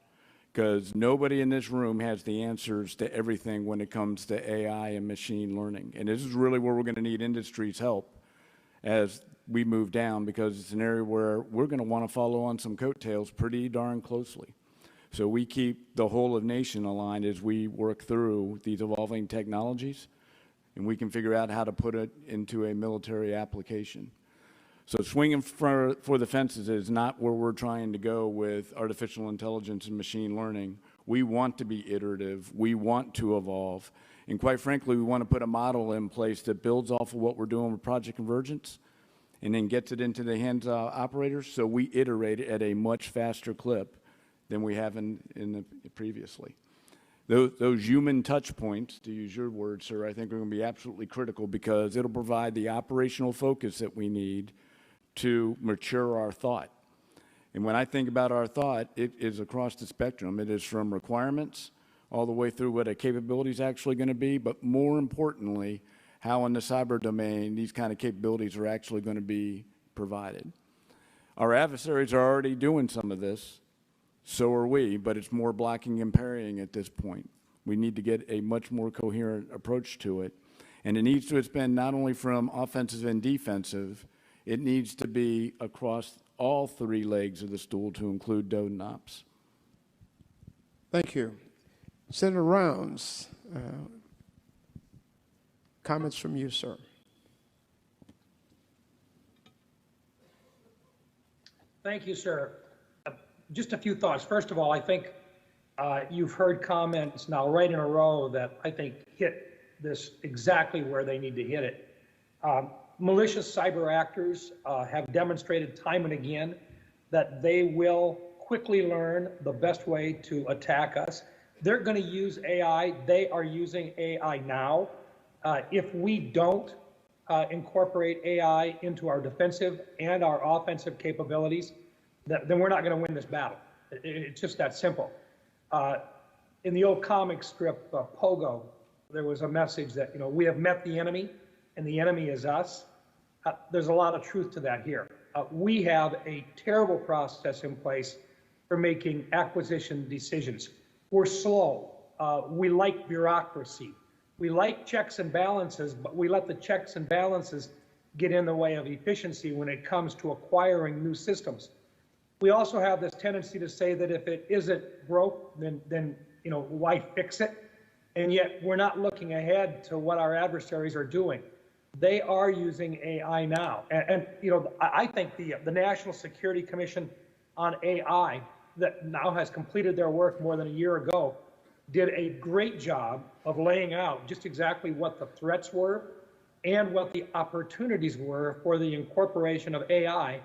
because nobody in this room has the answers to everything when it comes to AI and machine learning. And this is really where we're going to need industry's help as we move down, because it's an area where we're going to want to follow on some coattails pretty darn closely. So we keep the whole of nation aligned as we work through these evolving technologies, and we can figure out how to put it into a military application. So swinging for the fences is not where we're trying to go with artificial intelligence and machine learning. We want to be iterative. We want to evolve. And quite frankly, we want to put a model in place that builds off of what we're doing with Project Convergence and then gets it into the hands of operators, so we iterate at a much faster clip than we have previously. Those human touch points, to use your word, sir, I think are going to be absolutely critical, because it'll provide the operational focus that we need to mature our thought. And when I think about our thought, it is across the spectrum. It is from requirements all the way through what a capability is actually going to be, but more importantly, how in the cyber domain these kind of capabilities are actually going to be provided. Our adversaries are already doing some of this. So are we, but it's more blocking and parrying at this point. We need to get a much more coherent approach to it. And it needs to expand not only from offensive and defensive, it needs to be across all three legs of the stool to include DOD and ops. Thank you. Senator Rounds, comments from you, sir. Thank you, sir. Just a few thoughts. First of all, I think you've heard comments now right in a row that I think hit this exactly where they need to hit it. Malicious cyber actors have demonstrated time and again that they will quickly learn the best way to attack us. They're going to use AI. They are using AI now. If we don't incorporate AI into our defensive and our offensive capabilities, then we're not going to win this battle. It's just that simple. In the old comic strip, Pogo, there was a message that, we have met the enemy, and the enemy is us. There's a lot of truth to that here. We have a terrible process in place for making acquisition decisions. We're slow. We like bureaucracy. We like checks and balances, but we let the checks and balances get in the way of efficiency when it comes to acquiring new systems. We also have this tendency to say that if it isn't broke, then why fix it? And yet we're not looking ahead to what our adversaries are doing. They are using AI now. And I think the National Security Commission on AI, that now has completed their work more than a year ago, did a great job of laying out just exactly what the threats were and what the opportunities were for the incorporation of AI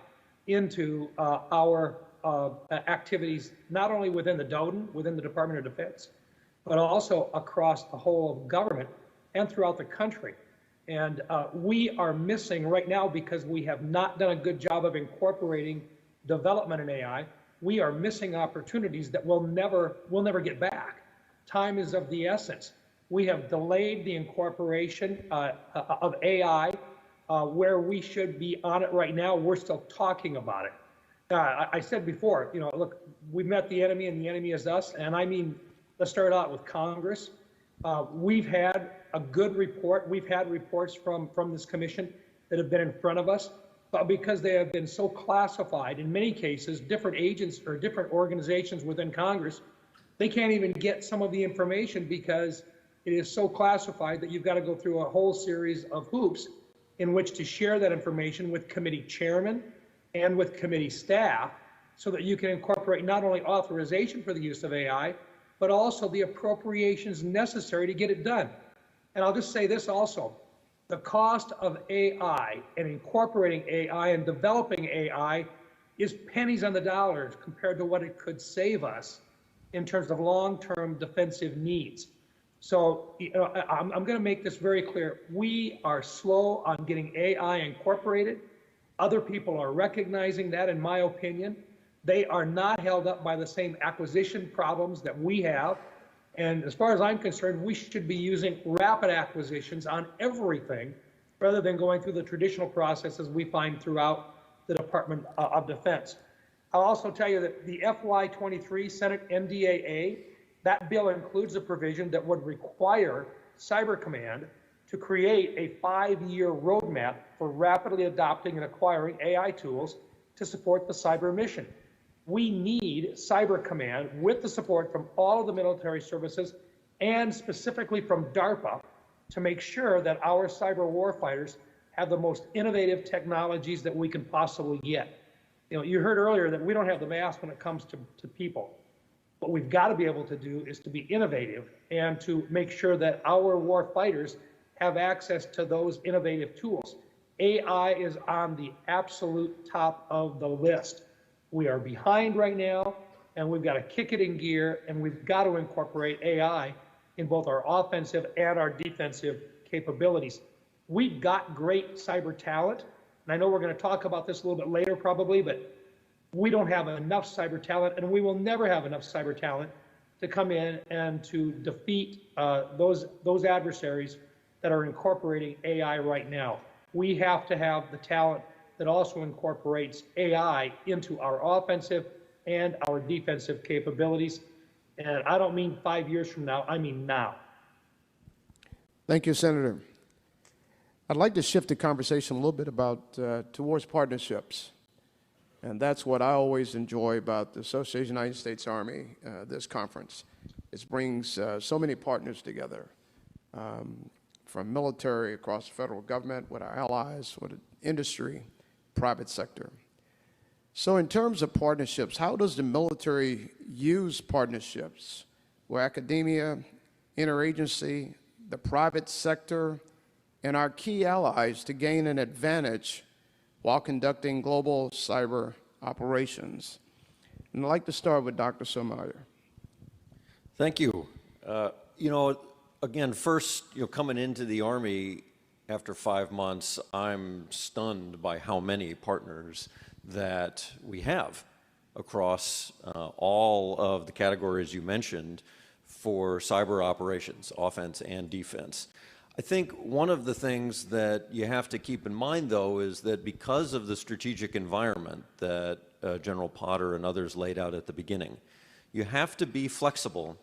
into our activities, not only within the DODN, within the Department of Defense, but also across the whole of government and throughout the country. And we are missing right now, because we have not done a good job of incorporating development in AI, we are missing opportunities that we'll never get back. Time is of the essence. We have delayed the incorporation of AI where we should be on it right now. We're still talking about it. I said before, look, we met the enemy and the enemy is us. And I mean, let's start out with Congress. We've had a good report. We've had reports from this commission that have been in front of us, but because they have been so classified, in many cases, different agents or different organizations within Congress, they can't even get some of the information because it is so classified that you've got to go through a whole series of hoops in which to share that information with committee chairmen and with committee staff so that you can incorporate not only authorization for the use of AI, but also the appropriations necessary to get it done. And I'll just say this also, the cost of AI and incorporating AI and developing AI is pennies on the dollar compared to what it could save us in terms of long-term defensive needs. So I'm going to make this very clear. We are slow on getting AI incorporated. Other people are recognizing that, in my opinion. They are not held up by the same acquisition problems that we have. And as far as I'm concerned, we should be using rapid acquisitions on everything rather than going through the traditional processes we find throughout the Department of Defense. I'll also tell you that the FY23 Senate NDAA, that bill includes a provision that would require Cyber Command to create a 5-year roadmap for rapidly adopting and acquiring AI tools to support the cyber mission. We need Cyber Command with the support from all of the military services and specifically from DARPA to make sure that our cyber warfighters have the most innovative technologies that we can possibly get. You heard earlier that we don't have the mass when it comes to people. What we've got to be able to do is to be innovative and to make sure that our war fighters have access to those innovative tools. AI is on the absolute top of the list. We are behind right now, and we've got to kick it in gear, and we've got to incorporate AI in both our offensive and our defensive capabilities. We've got great cyber talent, and I know we're going to talk about this a little bit later probably, but we don't have enough cyber talent, and we will never have enough cyber talent to come in and to defeat those adversaries that are incorporating AI right now. We have to have the talent that also incorporates AI into our offensive and our defensive capabilities. And I don't mean 5 years from now, I mean now. Thank you, Senator. I'd like to shift the conversation a little bit about towards partnerships. And that's what I always enjoy about the Association of the United States Army, this conference. It brings so many partners together, from military across the federal government, with our allies, with the industry, private sector. So in terms of partnerships, how does the military use partnerships where academia, interagency, the private sector, and our key allies to gain an advantage while conducting global cyber operations? And I'd like to start with Dr. Somalia. Thank you. Again, first, coming into the Army after 5 months, I'm stunned by how many partners that we have across all of the categories you mentioned for cyber operations, offense and defense. I think one of the things that you have to keep in mind, though, is that because of the strategic environment that General Potter and others laid out at the beginning, you have to be flexible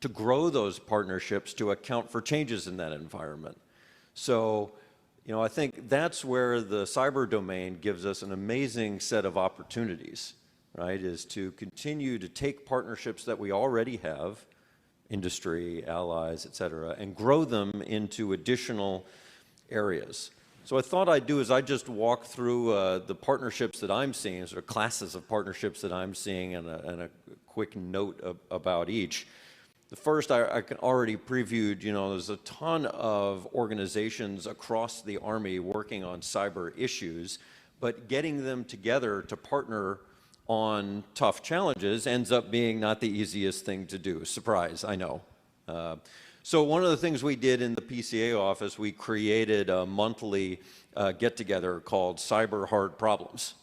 to grow those partnerships to account for changes in that environment. So, I think that's where the cyber domain gives us an amazing set of opportunities, right, is to continue to take partnerships that we already have, industry, allies, et cetera, and grow them into additional areas. So what I thought I'd do is I'd just walk through the partnerships that I'm seeing, sort of classes of partnerships that I'm seeing, and a quick note about each. The first, I can already previewed, there's a ton of organizations across the Army working on cyber issues, but getting them together to partner on tough challenges ends up being not the easiest thing to do. Surprise, I know. So one of the things we did in the PCA office, we created a monthly get-together called Cyber Hard Problems.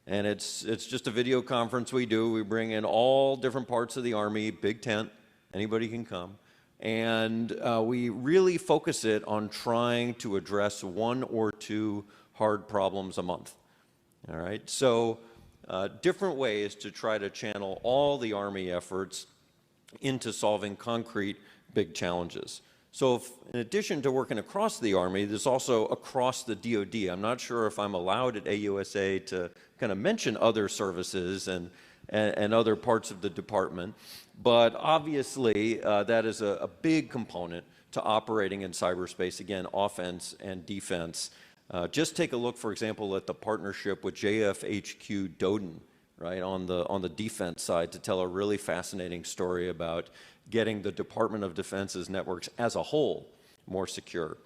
And it's just a video conference we do. We bring in all different parts of the Army, big tent, anybody can come. And we really focus it on trying to address 1 or 2 hard problems a month. All right, so different ways to try to channel all the Army efforts into solving concrete big challenges. So if, in addition to working across the Army, there's also across the DoD. I'm not sure if I'm allowed at AUSA to kind of mention other services and other parts of the department, but obviously that is a big component to operating in cyberspace, again, offense and defense. Just take a look, for example, at the partnership with JFHQ Doden, right, on the defense side, to tell a really fascinating story about getting the Department of Defense's networks as a whole more secure.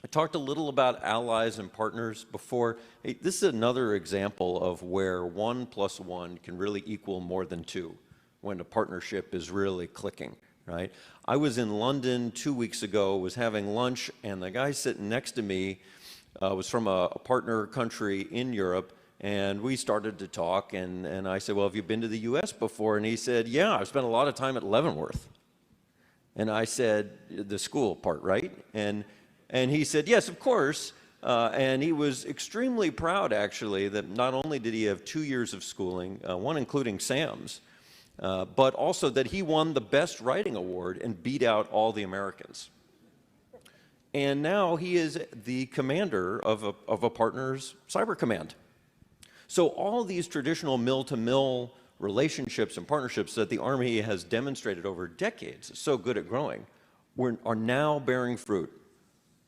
I talked a little about allies and partners before. Hey, this is another example of where 1 + 1 can really equal more than 2 when a partnership is really clicking, right? I was in London 2 weeks ago, was having lunch, and the guy sitting next to me was from a partner country in Europe, and we started to talk, and I said, well, have you been to the US before? And he said, yeah, I've spent a lot of time at Leavenworth. And I said, the school part, right? And he said, yes, of course. And he was extremely proud, actually, that not only did he have 2 years of schooling, one including Sam's, but also that he won the Best Writing Award and beat out all the Americans. And now he is the commander of a partner's cyber command. So all these traditional mill-to-mill relationships and partnerships that the Army has demonstrated over decades, so good at growing, are now bearing fruit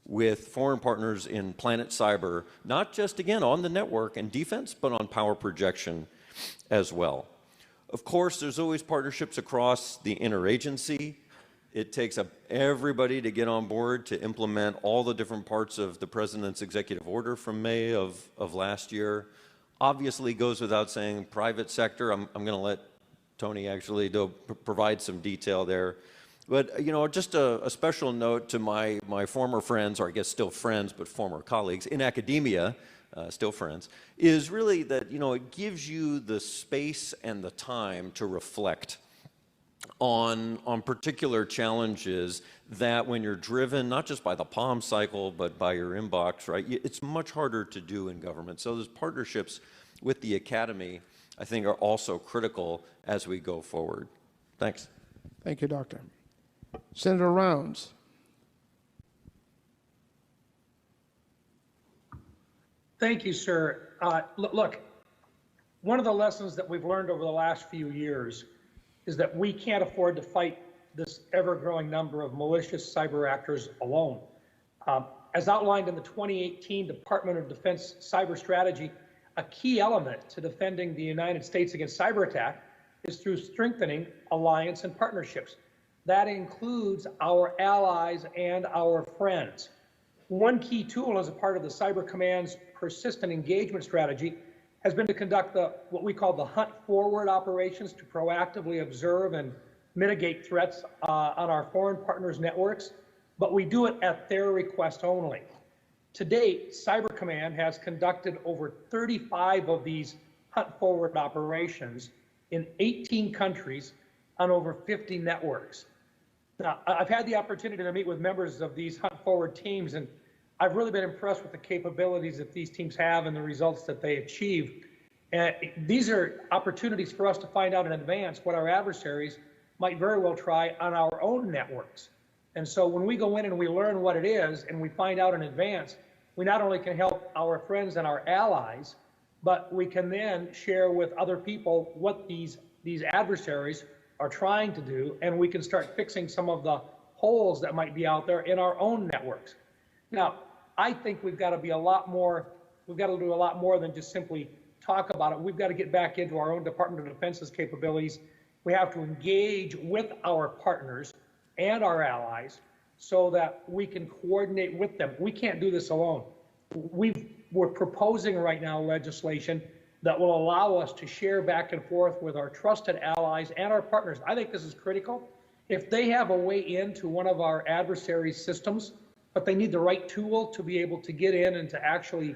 with foreign partners in Planet Cyber, not just, again, on the network and defense, but on power projection as well. Of course, there's always partnerships across the interagency. It takes everybody to get on board to implement all the different parts of the President's executive order from May of last year. Obviously, goes without saying, private sector. I'm going to let Tony actually provide some detail there. But, you know, just a special note to my former friends, or I guess still friends, but former colleagues in academia, still friends, is really that, you know, it gives you the space and the time to reflect on particular challenges that when you're driven, not just by the POM cycle, but by your inbox, right, it's much harder to do in government. So those partnerships with the academy, I think, are also critical as we go forward. Thanks. Thank you, Doctor. Senator Rounds. Thank you, sir. Look, one of the lessons that we've learned over the last few years is that we can't afford to fight this ever-growing number of malicious cyber actors alone. As outlined in the 2018 Department of Defense cyber strategy, a key element to defending the United States against cyber attack is through strengthening alliance and partnerships. That includes our allies and our friends. One key tool as a part of the Cyber Command's persistent engagement strategy has been to conduct what we call the hunt forward operations to proactively observe and mitigate threats on our foreign partners' networks, but we do it at their request only. To date, Cyber Command has conducted over 35 of these hunt forward operations in 18 countries on over 50 networks. Now, I've had the opportunity to meet with members of these hunt forward teams, and I've really been impressed with the capabilities that these teams have and the results that they achieve. And these are opportunities for us to find out in advance what our adversaries might very well try on our own networks. And so when we go in and we learn what it is and we find out in advance, we not only can help our friends and our allies, but we can then share with other people what these adversaries are trying to do, and we can start fixing some of the holes that might be out there in our own networks. Now, I think we've got to do a lot more than just simply talk about it. We've got to get back into our own Department of Defense's capabilities. We have to engage with our partners and our allies so that we can coordinate with them. We can't do this alone. We're proposing right now legislation that will allow us to share back and forth with our trusted allies and our partners. I think this is critical. If they have a way into one of our adversaries' systems, but they need the right tool to be able to get in and to actually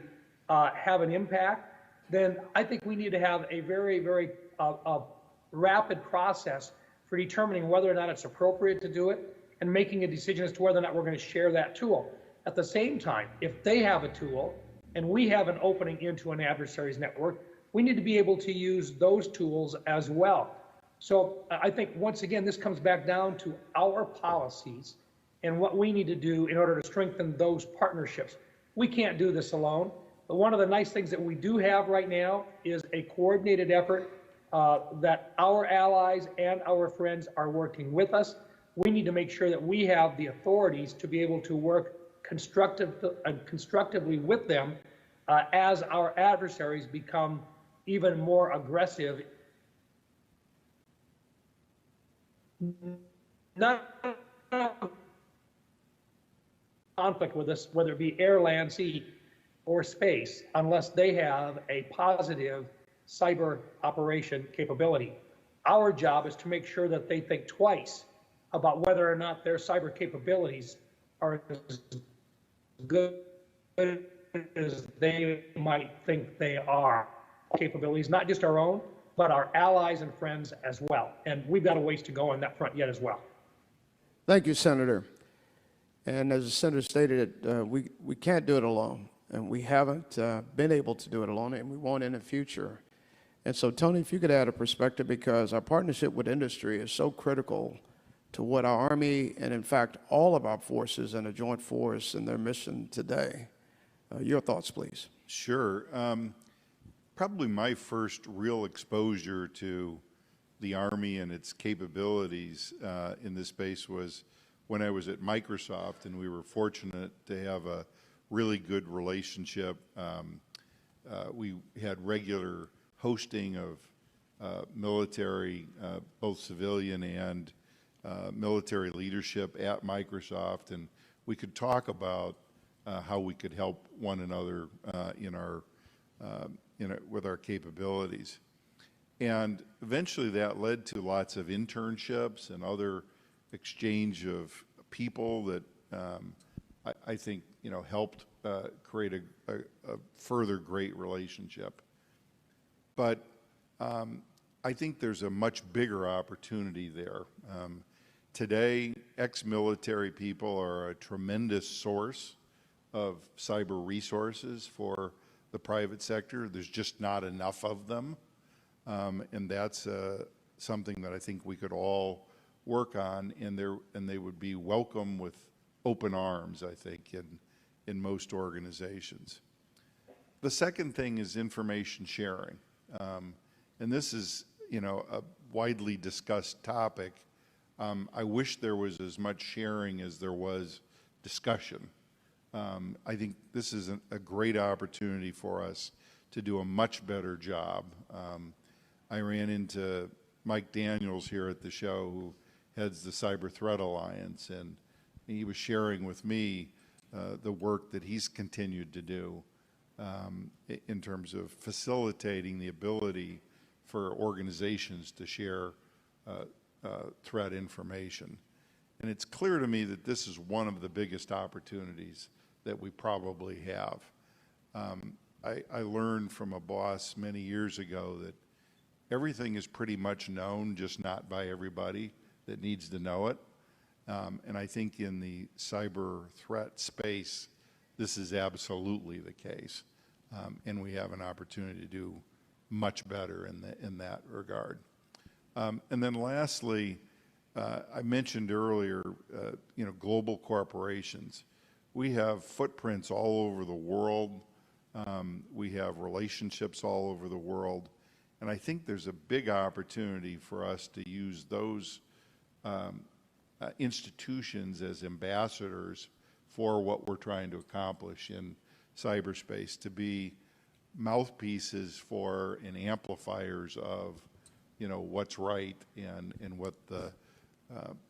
have an impact, then I think we need to have a very, very rapid process for determining whether or not it's appropriate to do it and making a decision as to whether or not we're going to share that tool. At the same time, if they have a tool and we have an opening into an adversary's network, we need to be able to use those tools as well. So I think, once again, this comes back down to our policies and what we need to do in order to strengthen those partnerships. We can't do this alone, but one of the nice things that we do have right now is a coordinated effort that our allies and our friends are working with us. We need to make sure that we have the authorities to be able to work constructively with them as our adversaries become even more aggressive. Not conflict with us, whether it be air, land, sea, or space, unless they have a positive cyber operation capability. Our job is to make sure that they think twice about whether or not their cyber capabilities are as good as they might think they are. Capabilities, not just our own, but our allies and friends as well. And we've got a ways to go on that front yet as well. Thank you, Senator. And as the Senator stated, we can't do it alone, and we haven't been able to do it alone, and we won't in the future. And so, Tony, if you could add a perspective, because our partnership with industry is so critical to what our Army and, in fact, all of our forces and the Joint Force and their mission today. Your thoughts, please. Sure. Probably my first real exposure to the Army and its capabilities in this space was when I was at Microsoft, and we were fortunate to have a really good relationship. We had regular hosting of military, both civilian and military leadership at Microsoft, and we could talk about how we could help one another with our capabilities. And eventually that led to lots of internships and other exchange of people that I think helped create a further great relationship. But I think there's a much bigger opportunity there. Today, ex-military people are a tremendous source of cyber resources for the private sector. There's just not enough of them. And that's something that I think we could all work on, and they would be welcome with open arms, I think, in most organizations. The second thing is information sharing. And this is, a widely discussed topic. I wish there was as much sharing as there was discussion. I think this is a great opportunity for us to do a much better job. I ran into Mike Daniels here at the show, who heads the Cyber Threat Alliance, and he was sharing with me the work that he's continued to do in terms of facilitating the ability for organizations to share threat information. And it's clear to me that this is one of the biggest opportunities that we probably have. I learned from a boss many years ago that everything is pretty much known, just not by everybody that needs to know it. And I think in the cyber threat space, this is absolutely the case. And we have an opportunity to do much better in that regard. And then lastly, I mentioned earlier, global corporations. We have footprints all over the world. We have relationships all over the world. And I think there's a big opportunity for us to use those institutions as ambassadors for what we're trying to accomplish in cyberspace, to be mouthpieces for and amplifiers of what's right and what the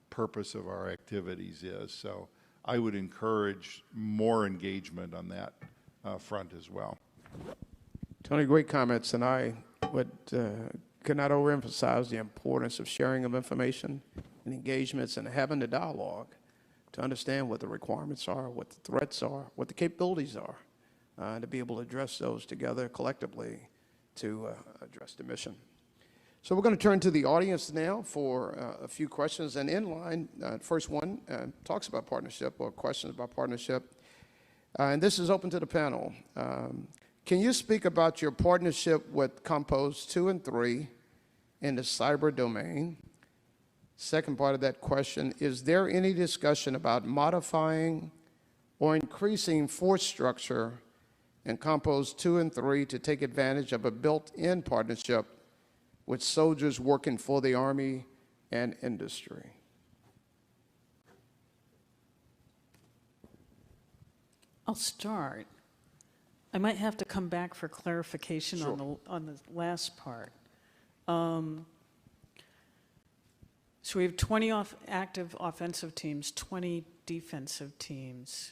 purpose of our activities is. So I would encourage more engagement on that front as well. Tony, great comments, and I could not overemphasize the importance of sharing of information and engagements and having the dialogue to understand what the requirements are, what the threats are, what the capabilities are, to be able to address those together collectively to address the mission. So we're going to turn to the audience now for a few questions. And in line, first one talks about partnership or questions about partnership. And this is open to the panel. Can you speak about your partnership with Compose 2 and 3 in the cyber domain? Second part of that question, is there any discussion about modifying or increasing force structure in Compose 2 and 3 to take advantage of a built-in partnership with soldiers working for the Army and industry? I'll start. I might have to come back for clarification on the last part. So we have 20 active offensive teams, 20 defensive teams.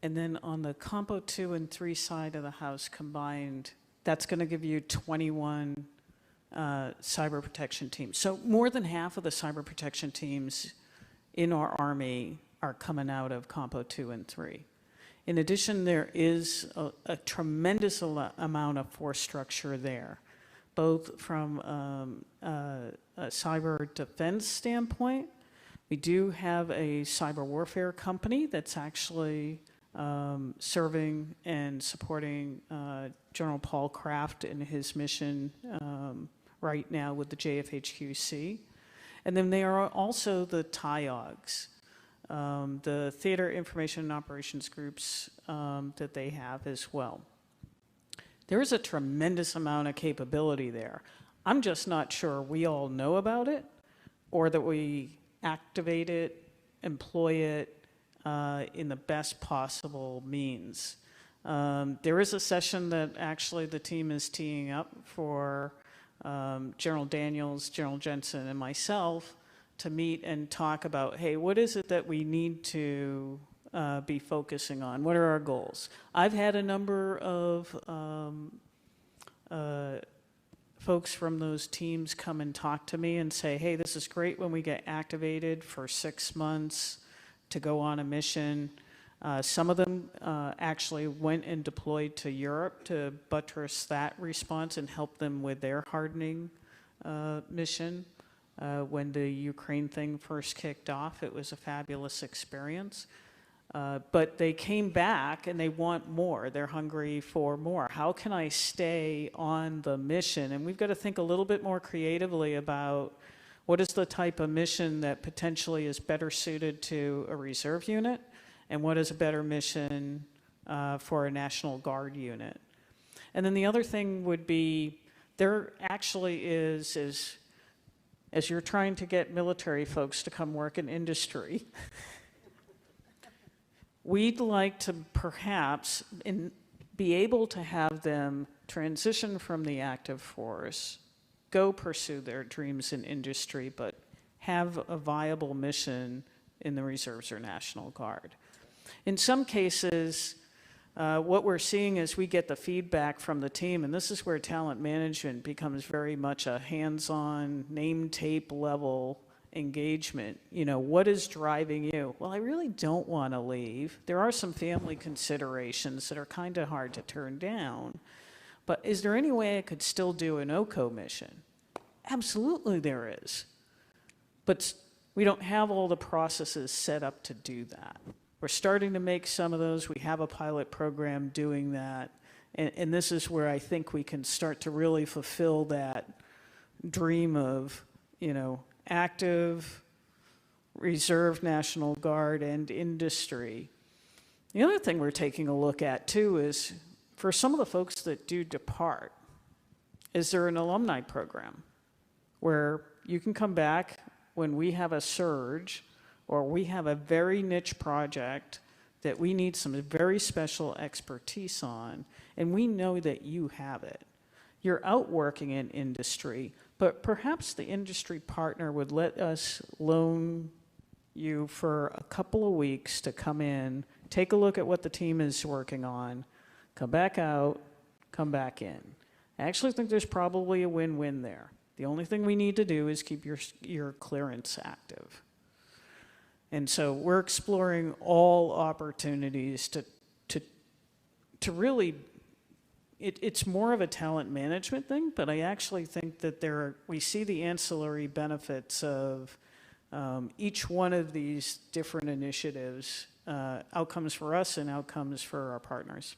And then on the Compo 2 and 3 side of the house combined, that's going to give you 21 cyber protection teams. So more than half of the cyber protection teams in our Army are coming out of Compo 2 and 3. In addition, there is a tremendous amount of force structure there, both from a cyber defense standpoint. We do have a cyber warfare company that's actually serving and supporting General Paul Kraft in his mission right now with the JFHQC. And then there are also the TIOGs, the Theater Information and Operations Groups that they have as well. There is a tremendous amount of capability there. I'm just not sure we all know about it or that we activate it, employ it in the best possible means. There is a session that actually the team is teeing up for General Daniels, General Jensen, and myself to meet and talk about, hey, what is it that we need to be focusing on? What are our goals? I've had a number of folks from those teams come and talk to me and say, hey, this is great when we get activated for 6 months to go on a mission. Some of them actually went and deployed to Europe to buttress that response and help them with their hardening mission. When the Ukraine thing first kicked off, it was a fabulous experience. But they came back and they want more. They're hungry for more. How can I stay on the mission? And we've got to think a little bit more creatively about what is the type of mission that potentially is better suited to a reserve unit, and what is a better mission for a National Guard unit. And then the other thing would be, there actually is as you're trying to get military folks to come work in industry, we'd like to perhaps be able to have them transition from the active force, go pursue their dreams in industry, but have a viable mission in the reserves or National Guard. In some cases, what we're seeing is we get the feedback from the team, and this is where talent management becomes very much a hands-on, name-tape level engagement. You know, what is driving you? Well, I really don't want to leave. There are some family considerations that are kind of hard to turn down, but is there any way I could still do an OCO mission? Absolutely there is. But we don't have all the processes set up to do that. We're starting to make some of those. We have a pilot program doing that. And this is where I think we can start to really fulfill that dream of, you know, active, reserve National Guard and industry. The other thing we're taking a look at, too, is for some of the folks that do depart, is there an alumni program where you can come back when we have a surge or we have a very niche project that we need some very special expertise on, and we know that you have it. You're out working in industry, but perhaps the industry partner would let us loan you for a couple of weeks to come in, take a look at what the team is working on, come back out, come back in. I actually think there's probably a win-win there. The only thing we need to do is keep your clearance active. And so we're exploring all opportunities to really, it's more of a talent management thing, but I actually think that we see the ancillary benefits of each one of these different initiatives, outcomes for us and outcomes for our partners.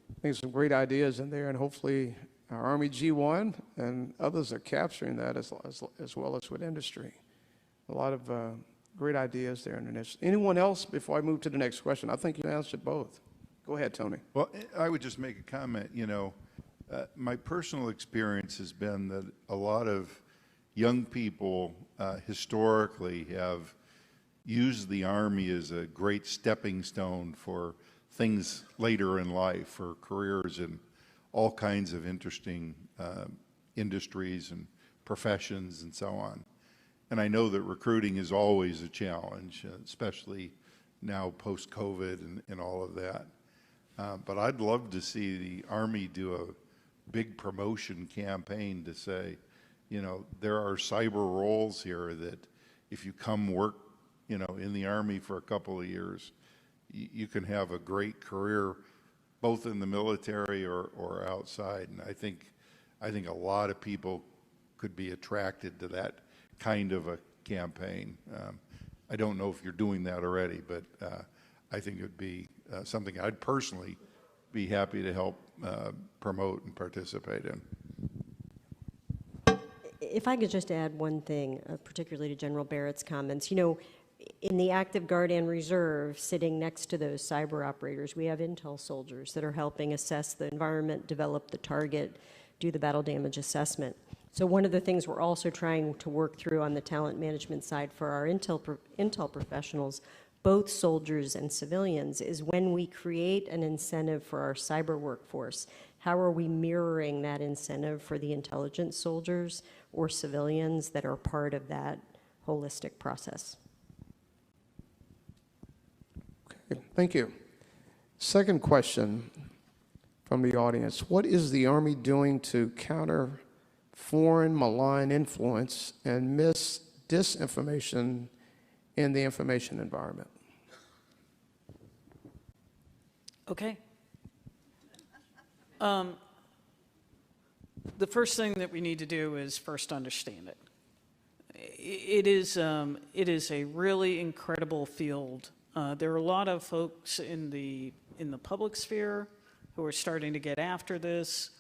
I think some great ideas in there, and hopefully our Army G1 and others are capturing that as well as with industry. A lot of great ideas there in the initiative. Anyone else before I move to the next question? I think you answered both. Go ahead, Tony. Well, I would just make a comment. My personal experience has been that a lot of young people historically have used the Army as a great stepping stone for things later in life, for careers in all kinds of interesting industries and professions and so on. And I know that recruiting is always a challenge, especially now post-COVID and all of that. But I'd love to see the Army do a big promotion campaign to say, there are cyber roles here that if you come work, in the Army for a couple of years, you can have a great career both in the military or outside. And I think a lot of people could be attracted to that kind of a campaign. I don't know if you're doing that already, but I think it would be something I'd personally be happy to help promote and participate in. If I could just add one thing, particularly to General Barrett's comments. In the active guard and reserve, sitting next to those cyber operators, we have intel soldiers that are helping assess the environment, develop the target, do the battle damage assessment. So one of the things we're also trying to work through on the talent management side for our intel professionals, both soldiers and civilians, is when we create an incentive for our cyber workforce, how are we mirroring that incentive for the intelligence soldiers or civilians that are part of that holistic process? Okay, thank you. Second question from the audience. What is the Army doing to counter foreign malign influence and disinformation in the information environment? Okay. The first thing that we need to do is first understand it. It is a really incredible field. There are a lot of folks in the public sphere who are starting to get after this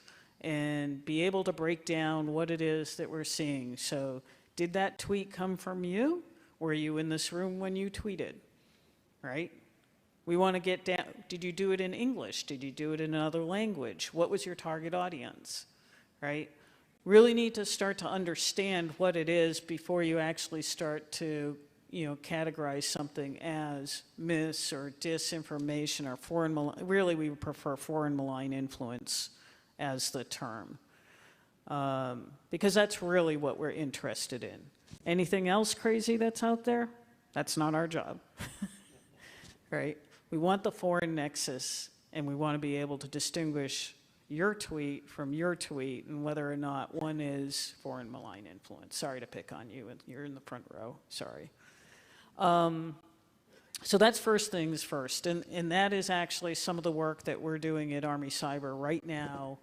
and be able to break down what it is that we're seeing. So, did that tweet come from you? Were you in this room when you tweeted? Right? We want to get down. Did you do it in English? Did you do it in another language? What was your target audience? Right? Really need to start to understand what it is before you actually start to, categorize something as mis or disinformation or foreign malign. Really, we would prefer foreign malign influence as the term, because that's really what we're interested in. Anything else crazy that's out there? That's not our job, right? We want the foreign nexus, and we want to be able to distinguish your tweet from your tweet and whether or not one is foreign malign influence. Sorry to pick on you, you're in the front row, sorry. So that's first things first, and that is actually some of the work that we're doing at Army Cyber right now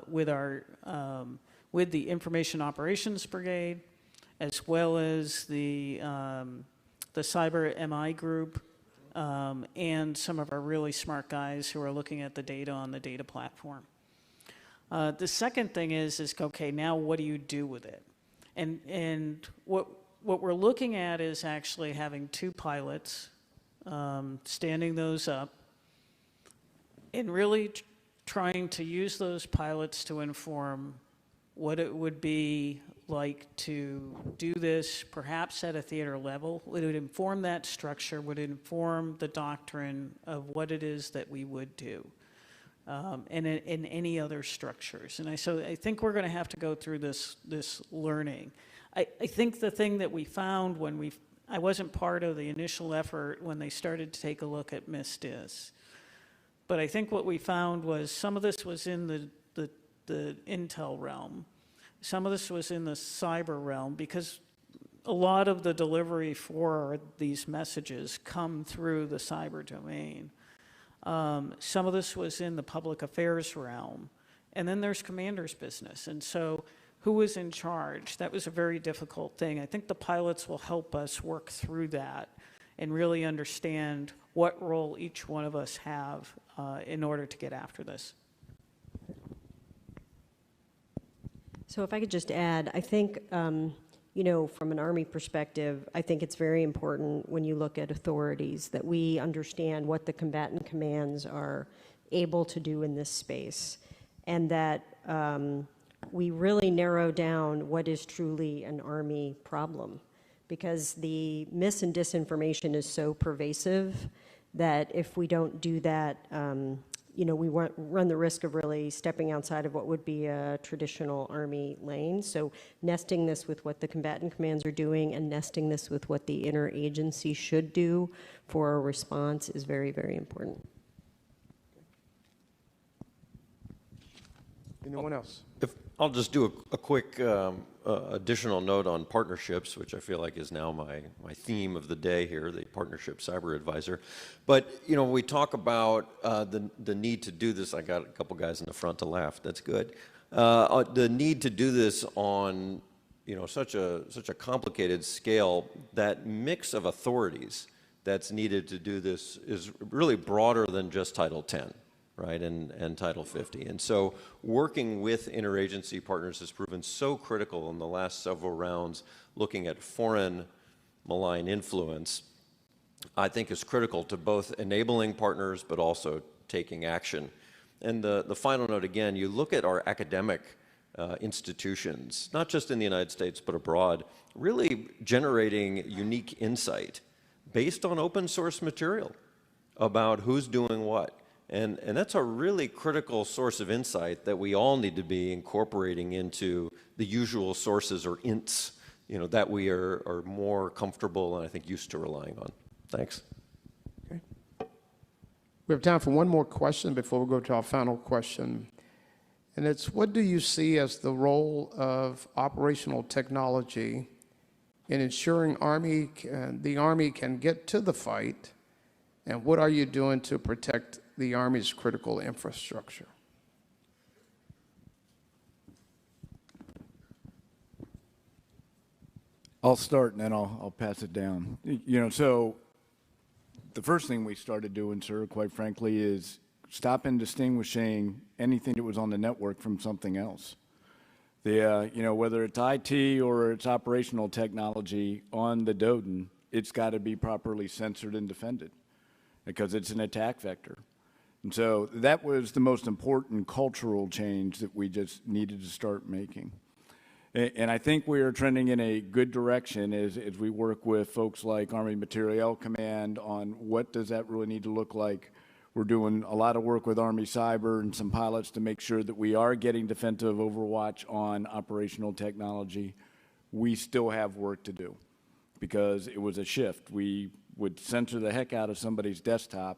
with the Information Operations Brigade, as well as the Cyber MI group, and some of our really smart guys who are looking at the data on the data platform. The second thing is okay, now what do you do with it? And what we're looking at is actually having two pilots, standing those up, and really trying to use those pilots to inform what it would be like to do this perhaps at a theater level. It would inform that structure, would inform the doctrine of what it is that we would do, and in any other structures. And so I think we're going to have to go through this learning. I think the thing that we found when I wasn't part of the initial effort when they started to take a look at MIS-DIS, but I think what we found was some of this was in the intel realm, Some of this was in the cyber realm because a lot of the delivery for these messages come through the cyber domain. Some of this was in the public affairs realm. And then there's commander's business. And so who was in charge? That was a very difficult thing. I think the pilots will help us work through that and really understand what role each one of us have in order to get after this. So if I could just add, I think, you know, from an Army perspective, I think it's very important when you look at authorities that we understand what the combatant commands are able to do in this space, and that we really narrow down what is truly an Army problem, because the mis and disinformation is so pervasive that if we don't do that, you know, we run the risk of really stepping outside of what would be a traditional Army lane. So nesting this with what the combatant commands are doing and nesting this with what the interagency should do for a response is very, very important. Anyone else? I'll just do a quick additional note on partnerships, which I feel like is now my theme of the day here, the Partnership Cyber Advisor. But, you know, we talk about the need to do this. I got a couple guys in the front to laugh. That's good. The need to do this on, you know, such a complicated scale. That mix of authorities that's needed to do this is really broader than just Title 10. Right, and Title 50. And so working with interagency partners has proven so critical in the last several rounds. Looking at foreign malign influence, I think is critical to both enabling partners but also taking action. And the final note, again, you look at our academic institutions, not just in the United States but abroad, really generating unique insight based on open source material about who's doing what. And that's a really critical source of insight that we all need to be incorporating into the usual sources or ints, you know, that we are more comfortable and I think used to relying on. Thanks. Okay. We have time for one more question before we go to our final question. And it's, what do you see as the role of operational technology in ensuring the Army can get to the fight? And what are you doing to protect the Army's critical infrastructure? I'll start and then I'll pass it down. You know, so the first thing we started doing, sir, quite frankly, is stop and distinguishing anything that was on the network from something else. You know, whether it's IT or it's operational technology on the DoDN, it's got to be properly censored and defended because it's an attack vector. And so that was the most important cultural change that we just needed to start making. And I think we are trending in a good direction as we work with folks like Army Materiel Command on what does that really need to look like. We're doing a lot of work with Army Cyber and some pilots to make sure that we are getting defensive overwatch on operational technology. We still have work to do because it was a shift. We would censor the heck out of somebody's desktop.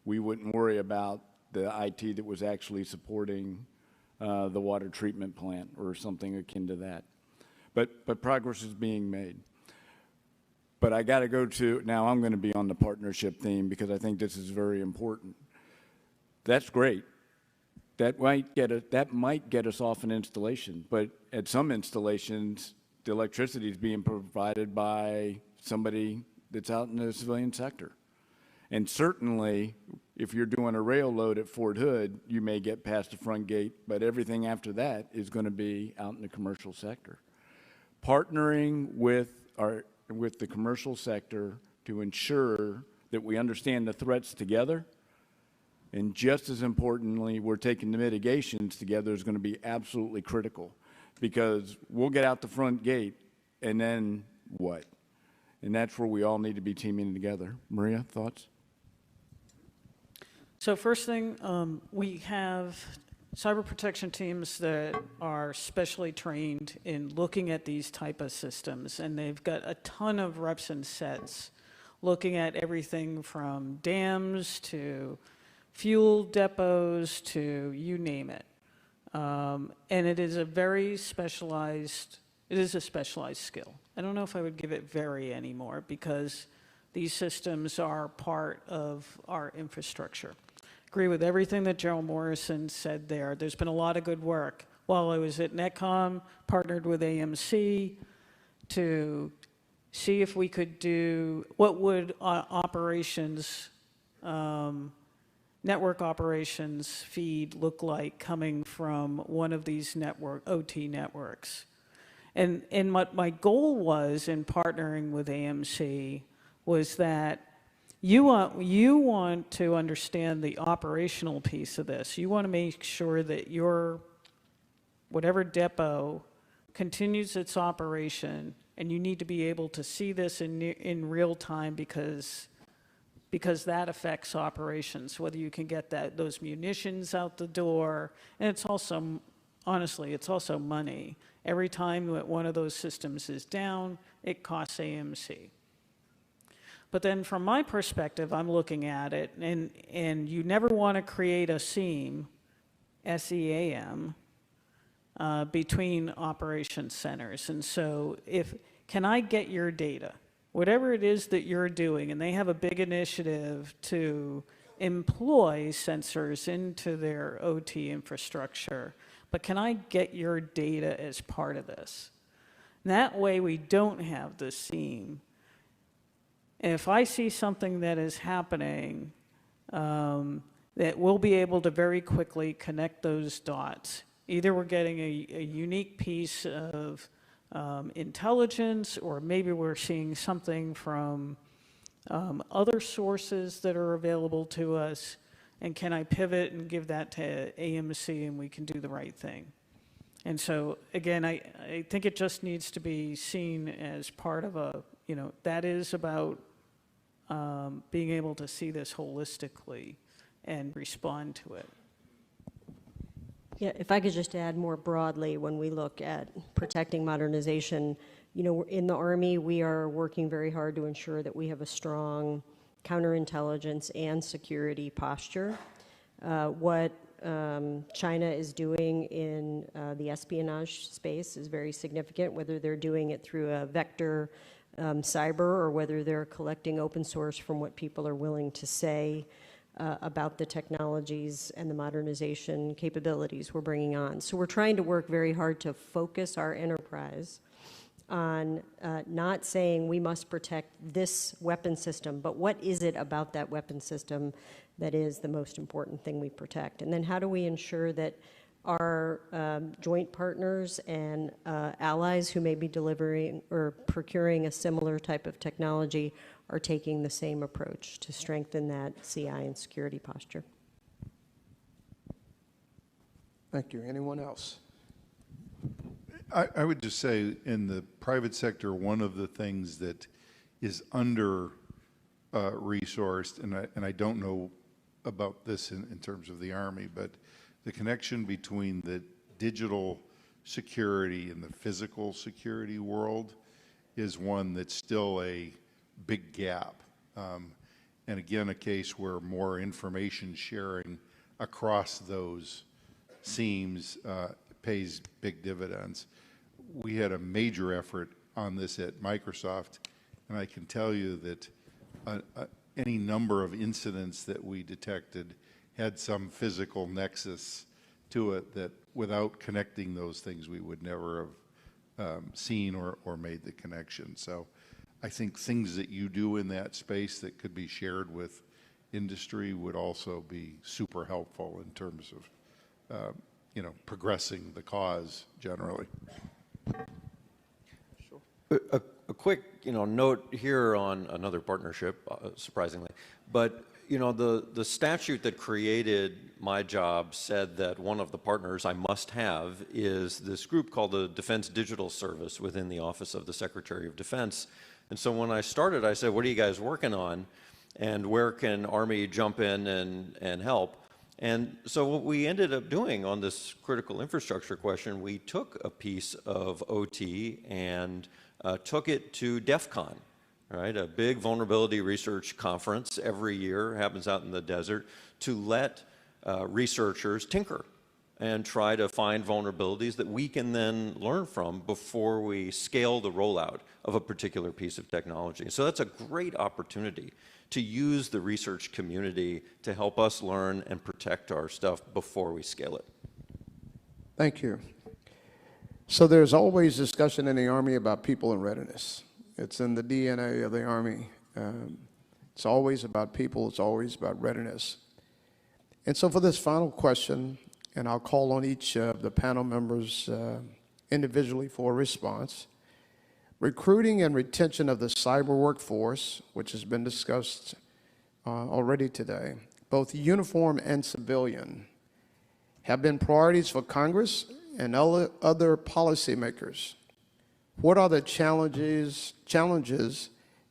We wouldn't worry about the IT that was actually supporting the water treatment plant or something akin to that. But progress is being made. But I got to go to, now I'm going to be on the partnership theme because I think this is very important. That's great. That might get us off an installation, but at some installations, the electricity is being provided by somebody that's out in the civilian sector. And certainly, if you're doing a rail load at Fort Hood, you may get past the front gate, but everything after that is going to be out in the commercial sector. Partnering with the commercial sector to ensure that we understand the threats together, and just as importantly, we're taking the mitigations together is going to be absolutely critical, because we'll get out the front gate, and then what? And that's where we all need to be teaming together. Maria, thoughts? So first thing, we have cyber protection teams that are specially trained in looking at these type of systems, and they've got a ton of reps and sets looking at everything from dams to fuel depots to you name it. And it is a very specialized, it is a specialized skill. I don't know if I would give it very anymore because these systems are part of our infrastructure. Agree with everything that Gerald Morrison said there. There's been a lot of good work. While I was at Netcom, partnered with AMC to see if we could do, what would operations, network operations feed look like coming from one of these OT networks. And what my goal was in partnering with AMC was that you want to understand the operational piece of this. You want to make sure that your whatever depot continues its operation, and you need to be able to see this in real time because that affects operations, whether you can get those munitions out the door, and it's also, honestly, it's also money. Every time that one of those systems is down, it costs AMC. But then from my perspective, I'm looking at it, and you never want to create a seam, SEAM, between operation centers. And so can I get your data? Whatever it is that you're doing, and they have a big initiative to employ sensors into their OT infrastructure, but can I get your data as part of this? And that way we don't have the seam. And if I see something that is happening, that we'll be able to very quickly connect those dots. Either we're getting a unique piece of intelligence, or maybe we're seeing something from other sources that are available to us, and can I pivot and give that to AMC and we can do the right thing. And so, again, I think it just needs to be seen as part of that is about being able to see this holistically and respond to it. Yeah, if I could just add more broadly, when we look at protecting modernization, in the Army, we are working very hard to ensure that we have a strong counterintelligence and security posture. What China is doing in the espionage space is very significant, whether they're doing it through a vector cyber or whether they're collecting open source from what people are willing to say about the technologies and the modernization capabilities we're bringing on. So we're trying to work very hard to focus our enterprise on not saying we must protect this weapon system, but what is it about that weapon system that is the most important thing we protect? And then how do we ensure that our joint partners and allies who may be delivering or procuring a similar type of technology are taking the same approach to strengthen that CI and security posture? Thank you. Anyone else? I would just say in the private sector, one of the things that is under resourced, and I don't know about this in terms of the Army, but the connection between the digital security and the physical security world is one that's still a big gap. And again, a case where more information sharing across those seams pays big dividends. We had a major effort on this at Microsoft, and I can tell you that any number of incidents that we detected had some physical nexus to it that without connecting those things we would never have seen or made the connection. So I think things that you do in that space that could be shared with industry would also be super helpful in terms of progressing the cause generally. A quick, note here on another partnership, surprisingly, but the statute that created my job said that one of the partners I must have is this group called the Defense Digital Service within the Office of the Secretary of Defense. And so when I started, I said, "What are you guys working on, and where can Army jump in and help?" And so what we ended up doing on this critical infrastructure question, we took a piece of OT and took it to DEF CON, right? A big vulnerability research conference every year, happens out in the desert, to let researchers tinker and try to find vulnerabilities that we can then learn from before we scale the rollout of a particular piece of technology. So that's a great opportunity to use the research community to help us learn and protect our stuff before we scale it. Thank you. So there's always discussion in the Army about people and readiness. It's in the DNA of the Army. It's always about people. It's always about readiness. And so for this final question, and I'll call on each of the panel members individually for a response. Recruiting and retention of the cyber workforce, which has been discussed already today, both uniform and civilian, have been priorities for Congress and other policymakers. What are the challenges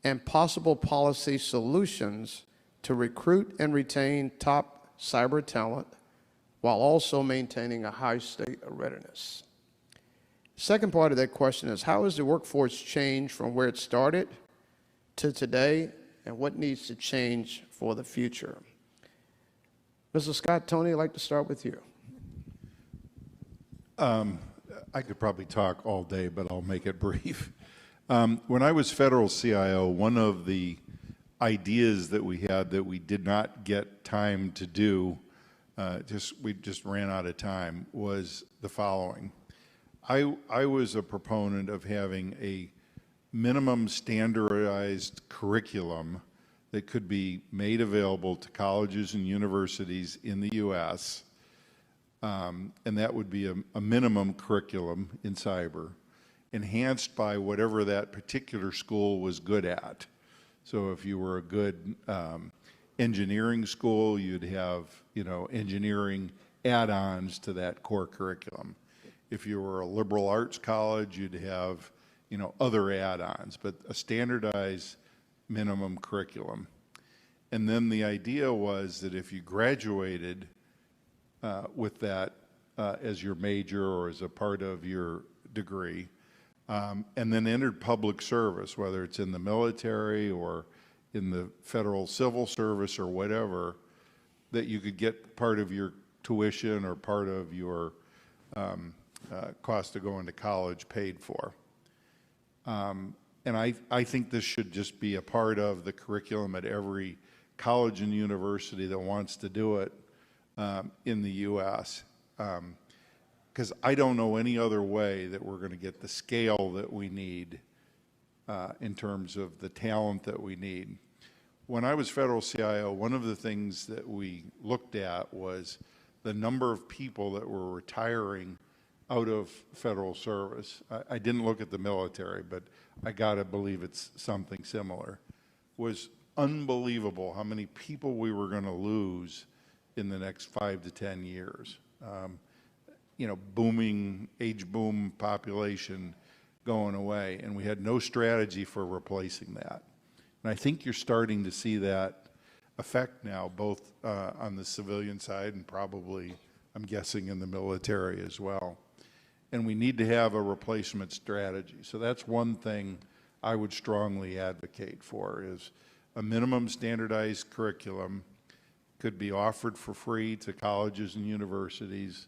and possible policy solutions to recruit and retain top cyber talent while also maintaining a high state of readiness? Second part of that question is, how has the workforce changed from where it started to today, and what needs to change for the future? Mr. Scott, Tony, I'd like to start with you. I could probably talk all day, but I'll make it brief. When I was federal CIO, one of the ideas that we had that we did not get time to do, we just ran out of time, was the following. I was a proponent of having a minimum standardized curriculum that could be made available to colleges and universities in the U.S., and that would be a minimum curriculum in cyber, enhanced by whatever that particular school was good at. So if you were a good engineering school, you'd have, engineering add-ons to that core curriculum. If you were a liberal arts college, you'd have, other add-ons, but a standardized minimum curriculum. And then the idea was that if you graduated with that as your major or as a part of your degree, and then entered public service, whether it's in the military or in the federal civil service or whatever, that you could get part of your tuition or part of your cost of going to college paid for. And I think this should just be a part of the curriculum at every college and university that wants to do it in the U.S. Because I don't know any other way that we're going to get the scale that we need in terms of the talent that we need. When I was federal CIO, one of the things that we looked at was the number of people that were retiring out of federal service. I didn't look at the military, but I got to believe it's something similar. It was unbelievable how many people we were going to lose in the next 5 to 10 years. Booming, age boom population going away, and we had no strategy for replacing that. And I think you're starting to see that effect now, both on the civilian side and probably, I'm guessing, in the military as well. And we need to have a replacement strategy. So that's one thing I would strongly advocate for, is a minimum standardized curriculum could be offered for free to colleges and universities,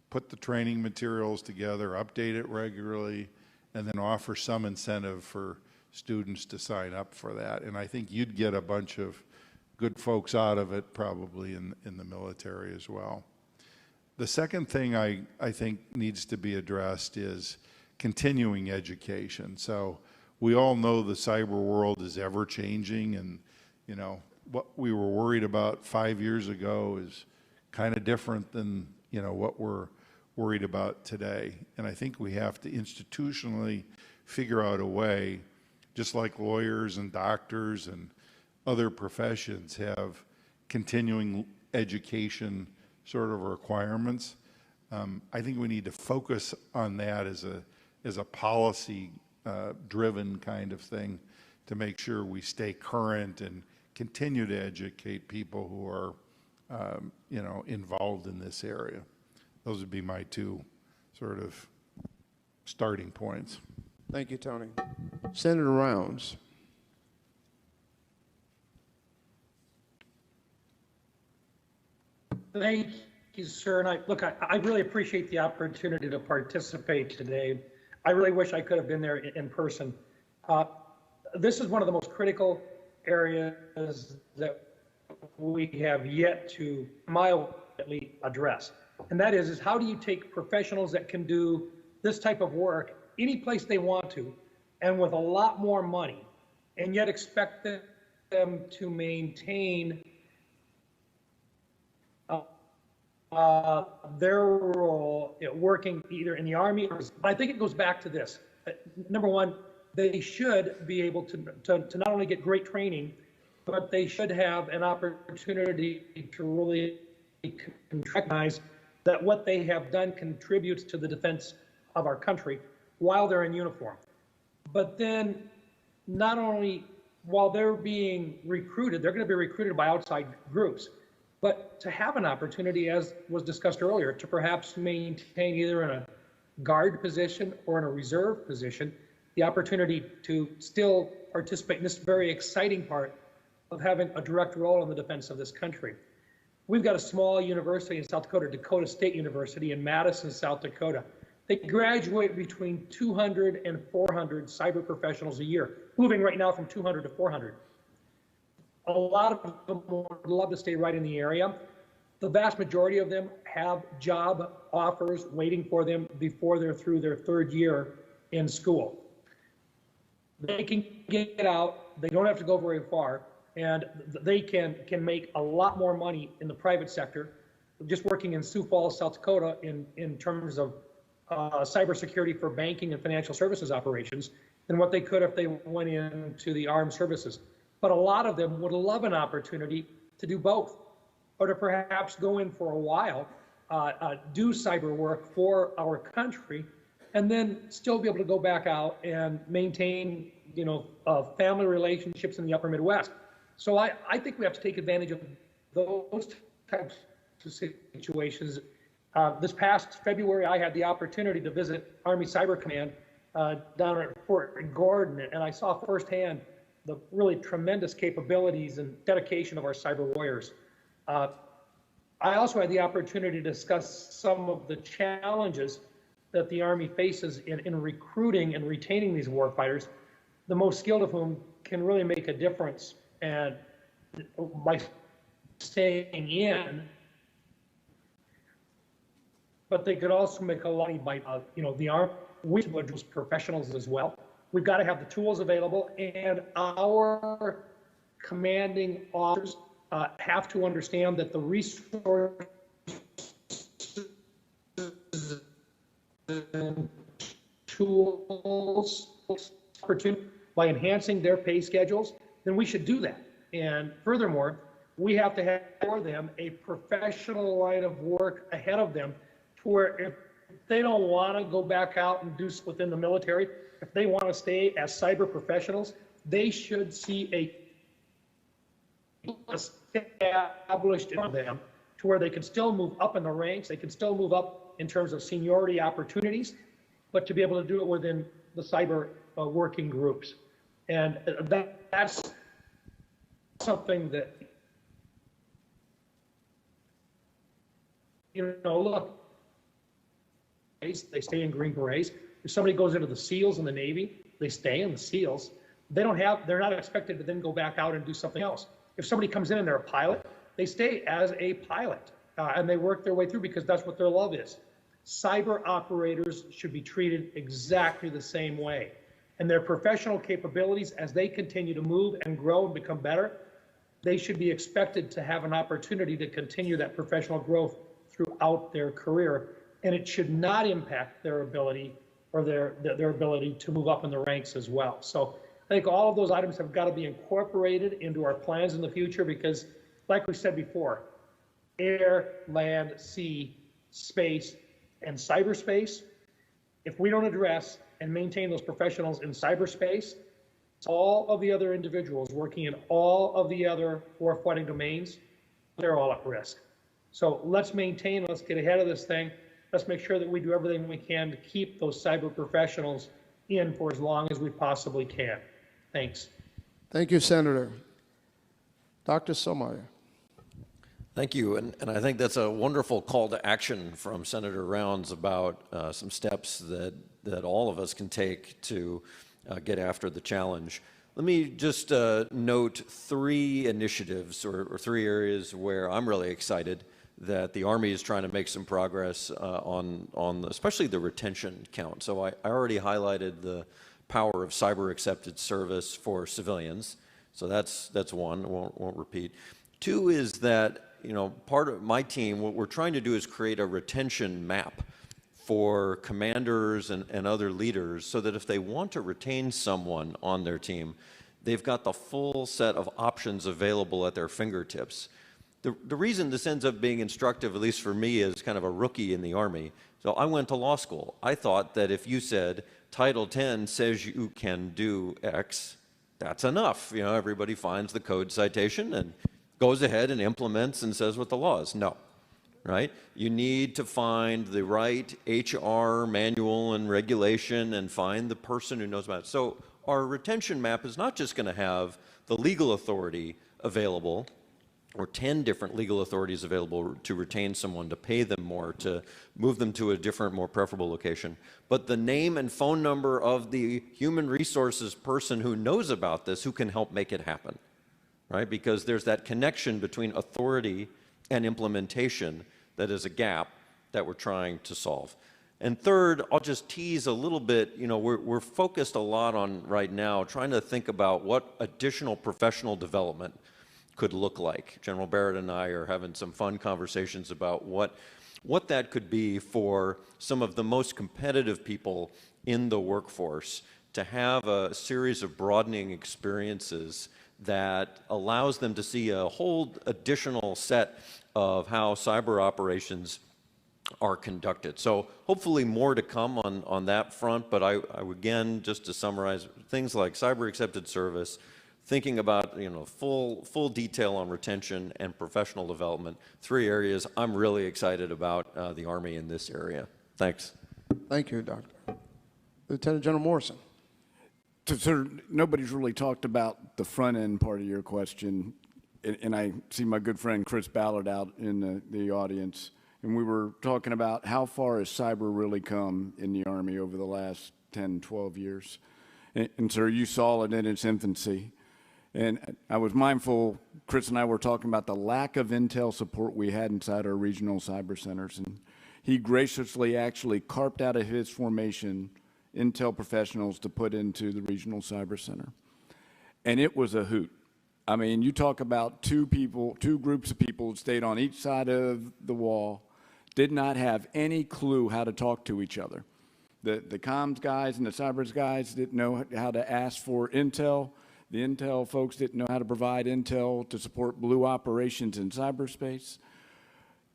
put the training materials together, update it regularly, and then offer some incentive for students to sign up for that. And I think you'd get a bunch of good folks out of it, probably in the military as well. The second thing I think needs to be addressed is continuing education. So we all know the cyber world is ever changing, and what we were worried about 5 years ago is kind of different than what we're worried about today. And I think we have to institutionally figure out a way, just like lawyers and doctors and other professions have continuing education sort of requirements. I think we need to focus on that as a policy driven kind of thing to make sure we stay current and continue to educate people who are involved in this area. Those would be my two sort of starting points. Thank you, Tony. Senator Rounds. Thank you, sir. And I really appreciate the opportunity to participate today. I really wish I could have been there in person. This is one of the most critical areas that we have yet to mildly address. And that is how do you take professionals that can do this type of work any place they want to and with a lot more money, and yet expect them to maintain their role working either in the Army or, I think it goes back to this. Number one, they should be able to not only get great training, but they should have an opportunity to really recognize that what they have done contributes to the defense of our country while they're in uniform. But then not only while they're being recruited, they're going to be recruited by outside groups, but to have an opportunity, as was discussed earlier, to perhaps maintain either in a guard position or in a reserve position, the opportunity to still participate in this very exciting part of having a direct role in the defense of this country. We've got a small university in South Dakota, Dakota State University in Madison, South Dakota. They graduate between 200 and 400 cyber professionals a year, moving right now from 200 to 400. A lot of them would love to stay right in the area. The vast majority of them have job offers waiting for them before they're through their third year in school. They can get out, they don't have to go very far, and they can make a lot more money in the private sector, just working in Sioux Falls, South Dakota, in terms of cybersecurity for banking and financial services operations than what they could if they went into the armed services. But a lot of them would love an opportunity to do both, or to perhaps go in for a while, do cyber work for our country, and then still be able to go back out and maintain, family relationships in the upper Midwest. So I think we have to take advantage of those types of situations. This past February, I had the opportunity to visit Army Cyber Command down at Fort Gordon, and I saw firsthand the really tremendous capabilities and dedication of our cyber warriors. I also had the opportunity to discuss some of the challenges that the Army faces in recruiting and retaining these warfighters, the most skilled of whom can really make a difference and by staying in, but they could also make a lot of money by, the Army, we should those professionals as well. We've got to have the tools available, and our commanding officers have to understand that the resources and tools opportunity by enhancing their pay schedules, then we should do that. And furthermore, we have to have for them a professional line of work ahead of them to where if they don't want to go back out and do within the military, if they want to stay as cyber professionals, they should see a established in them to where they can still move up in the ranks, they can still move up in terms of seniority opportunities, but to be able to do it within the cyber working groups. And that's something that, look, they stay in Green Berets. If somebody goes into the SEALs in the Navy, they stay in the SEALs. They're not expected to then go back out and do something else. If somebody comes in and they're a pilot, they stay as a pilot and they work their way through because that's what their love is. Cyber operators should be treated exactly the same way. And their professional capabilities, as they continue to move and grow and become better, they should be expected to have an opportunity to continue that professional growth throughout their career. And it should not impact their ability or their ability to move up in the ranks as well. So I think all of those items have got to be incorporated into our plans in the future because, like we said before, air, land, sea, space, and cyberspace, if we don't address and maintain those professionals in cyberspace, all of the other individuals working in all of the other warfighting domains, they're all at risk. So let's maintain, let's get ahead of this thing. Let's make sure that we do everything we can to keep those cyber professionals in for as long as we possibly can. Thanks. Thank you, Senator. Dr. Somayer. Thank you, and I think that's a wonderful call to action from Senator Rounds about some steps that all of us can take to get after the challenge. Let me just note three initiatives or three areas where I'm really excited that the Army is trying to make some progress on especially the retention count. So I already highlighted the power of cyber accepted service for civilians. So that's one, won't repeat. Two is that, part of my team, what we're trying to do is create a retention map for commanders and other leaders so that if they want to retain someone on their team, they've got the full set of options available at their fingertips. The reason this ends up being instructive, at least for me as kind of a rookie in the Army, so I went to law school. I thought that if you said Title 10 says you can do X, that's enough. Everybody finds the code citation and goes ahead and implements and says what the law is. No, right? You need to find the right HR manual and regulation and find the person who knows about it. So our retention map is not just going to have the legal authority available, or 10 different legal authorities available to retain someone, to pay them more, to move them to a different, more preferable location, but the name and phone number of the human resources person who knows about this, who can help make it happen, right? Because there's that connection between authority and implementation that is a gap that we're trying to solve. And third, I'll just tease a little bit, we're focused a lot on right now trying to think about what additional professional development could look like. General Barrett and I are having some fun conversations about what that could be for some of the most competitive people in the workforce to have a series of broadening experiences that allows them to see a whole additional set of how cyber operations are conducted. So hopefully more to come on that front, but I again, just to summarize, things like cyber accepted service, thinking about full detail on retention and professional development, three areas I'm really excited about the Army in this area. Thanks. Thank you, Doctor. Lieutenant General Morrison. So nobody's really talked about the front end part of your question, and I see my good friend Chris Ballard out in the audience, and we were talking about how far has cyber really come in the Army over the last 10, 12 years. And sir, you saw it in its infancy. And I was mindful, Chris and I were talking about the lack of intel support we had inside our regional cyber centers. And he graciously actually carved out of his formation intel professionals to put into the regional cyber center. And it was a hoot. I mean, you talk about two groups of people who stayed on each side of the wall, did not have any clue how to talk to each other. The comms guys and the cybers guys didn't know how to ask for intel. The intel folks didn't know how to provide intel to support blue operations in cyberspace.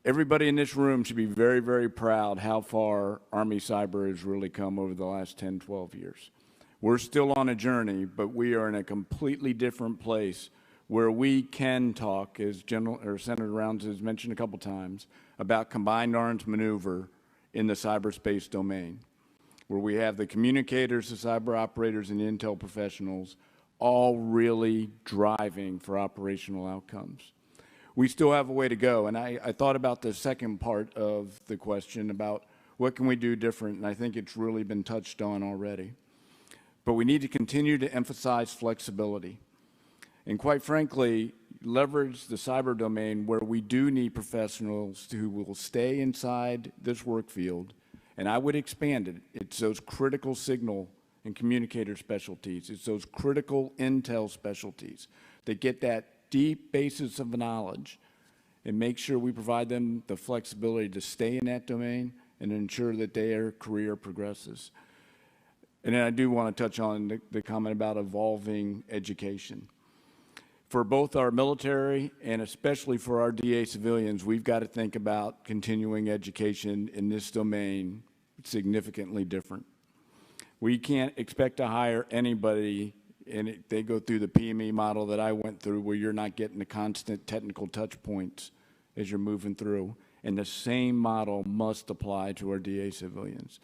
Everybody in this room should be very, very proud how far Army Cyber has really come over the last 10, 12 years. We're still on a journey, but we are in a completely different place where we can talk, as Senator Rounds has mentioned a couple times, about combined arms maneuver in the cyberspace domain, where we have the communicators, the cyber operators, and the intel professionals all really driving for operational outcomes. We still have a way to go, and I thought about the second part of the question about what can we do different, and I think it's really been touched on already. But we need to continue to emphasize flexibility, and quite frankly, leverage the cyber domain where we do need professionals who will stay inside this work field, and I would expand it. It's those critical signal and communicator specialties. It's those critical intel specialties that get that deep basis of knowledge and make sure we provide them the flexibility to stay in that domain and ensure that their career progresses. And then I do want to touch on the comment about evolving education. For both our military and especially for our DA civilians, we've got to think about continuing education in this domain significantly different. We can't expect to hire anybody and they go through the PME model that I went through where you're not getting the constant technical touch points as you're moving through. And the same model must apply to our DA civilians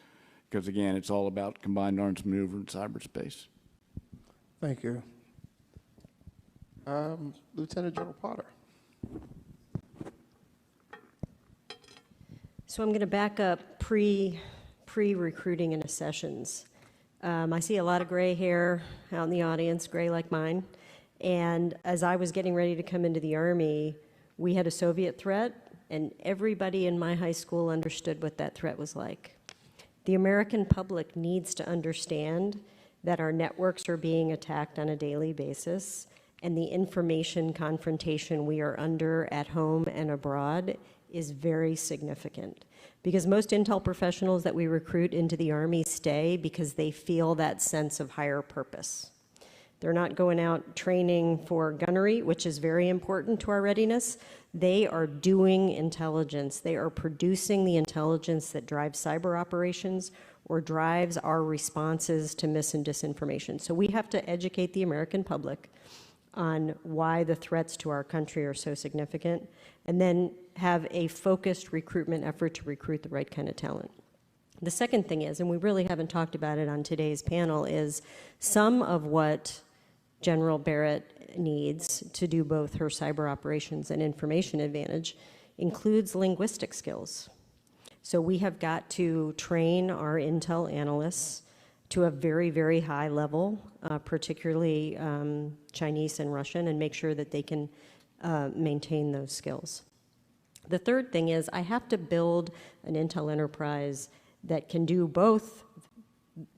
because, again, it's all about combined arms maneuver in cyberspace. Thank you. Lieutenant General Potter. So I'm going to back up pre-recruiting and accessions. I see a lot of gray hair out in the audience, gray like mine. And as I was getting ready to come into the Army, we had a Soviet threat, and everybody in my high school understood what that threat was like. The American public needs to understand that our networks are being attacked on a daily basis, and the information confrontation we are under at home and abroad is very significant. Because most intel professionals that we recruit into the Army stay because they feel that sense of higher purpose. They're not going out training for gunnery, which is very important to our readiness. They are doing intelligence. They are producing the intelligence that drives cyber operations or drives our responses to mis and disinformation. So we have to educate the American public on why the threats to our country are so significant, and then have a focused recruitment effort to recruit the right kind of talent. The second thing is, and we really haven't talked about it on today's panel, is some of what General Barrett needs to do both her cyber operations and information advantage includes linguistic skills. So we have got to train our intel analysts to a very, very high level, particularly Chinese and Russian, and make sure that they can maintain those skills. The third thing is I have to build an intel enterprise that can do both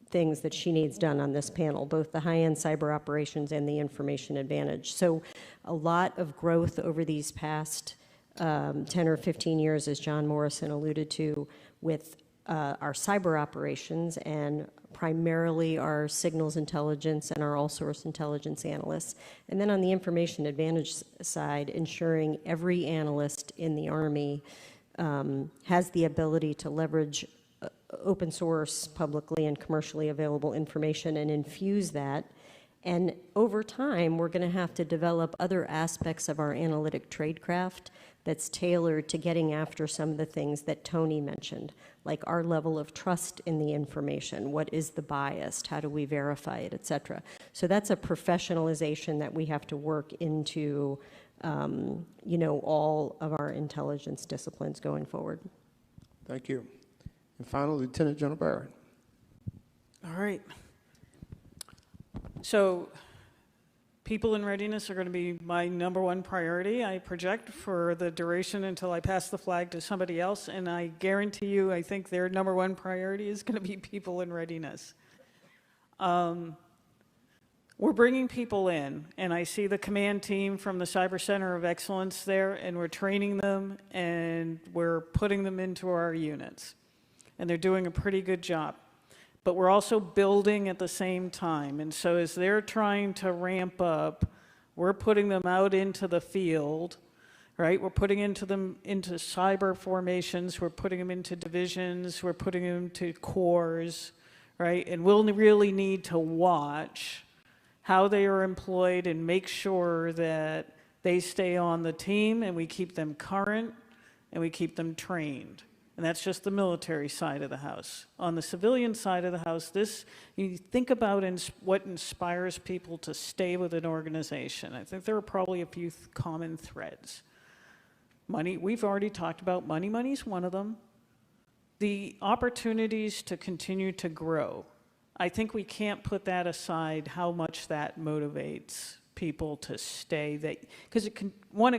things that she needs done on this panel, both the high-end cyber operations and the information advantage. So a lot of growth over these past 10 or 15 years, as John Morrison alluded to, with our cyber operations and primarily our signals intelligence and our all-source intelligence analysts. And then on the information advantage side, ensuring every analyst in the Army has the ability to leverage open source, publicly and commercially available information and infuse that. And over time, we're going to have to develop other aspects of our analytic tradecraft that's tailored to getting after some of the things that Tony mentioned, like our level of trust in the information. What is the bias? How do we verify it, et cetera? So that's a professionalization that we have to work into, all of our intelligence disciplines going forward. Thank you. And finally, Lieutenant General Barrett. All right. So people in readiness are going to be my number one priority, I project, for the duration until I pass the flag to somebody else. And I guarantee you, I think their number one priority is going to be people in readiness. We're bringing people in, and I see the command team from the Cyber Center of Excellence there, and we're training them, and we're putting them into our units. And they're doing a pretty good job. But we're also building at the same time. And so as they're trying to ramp up, we're putting them out into the field, right? We're putting them into cyber formations. We're putting them into divisions. We're putting them into corps, right? And we'll really need to watch how they are employed and make sure that they stay on the team and we keep them current and we keep them trained. And that's just the military side of the house. On the civilian side of the house, you think about what inspires people to stay with an organization. I think there are probably a few common threads. Money, we've already talked about money. Money's one of them. The opportunities to continue to grow. I think we can't put that aside, how much that motivates people to stay, because it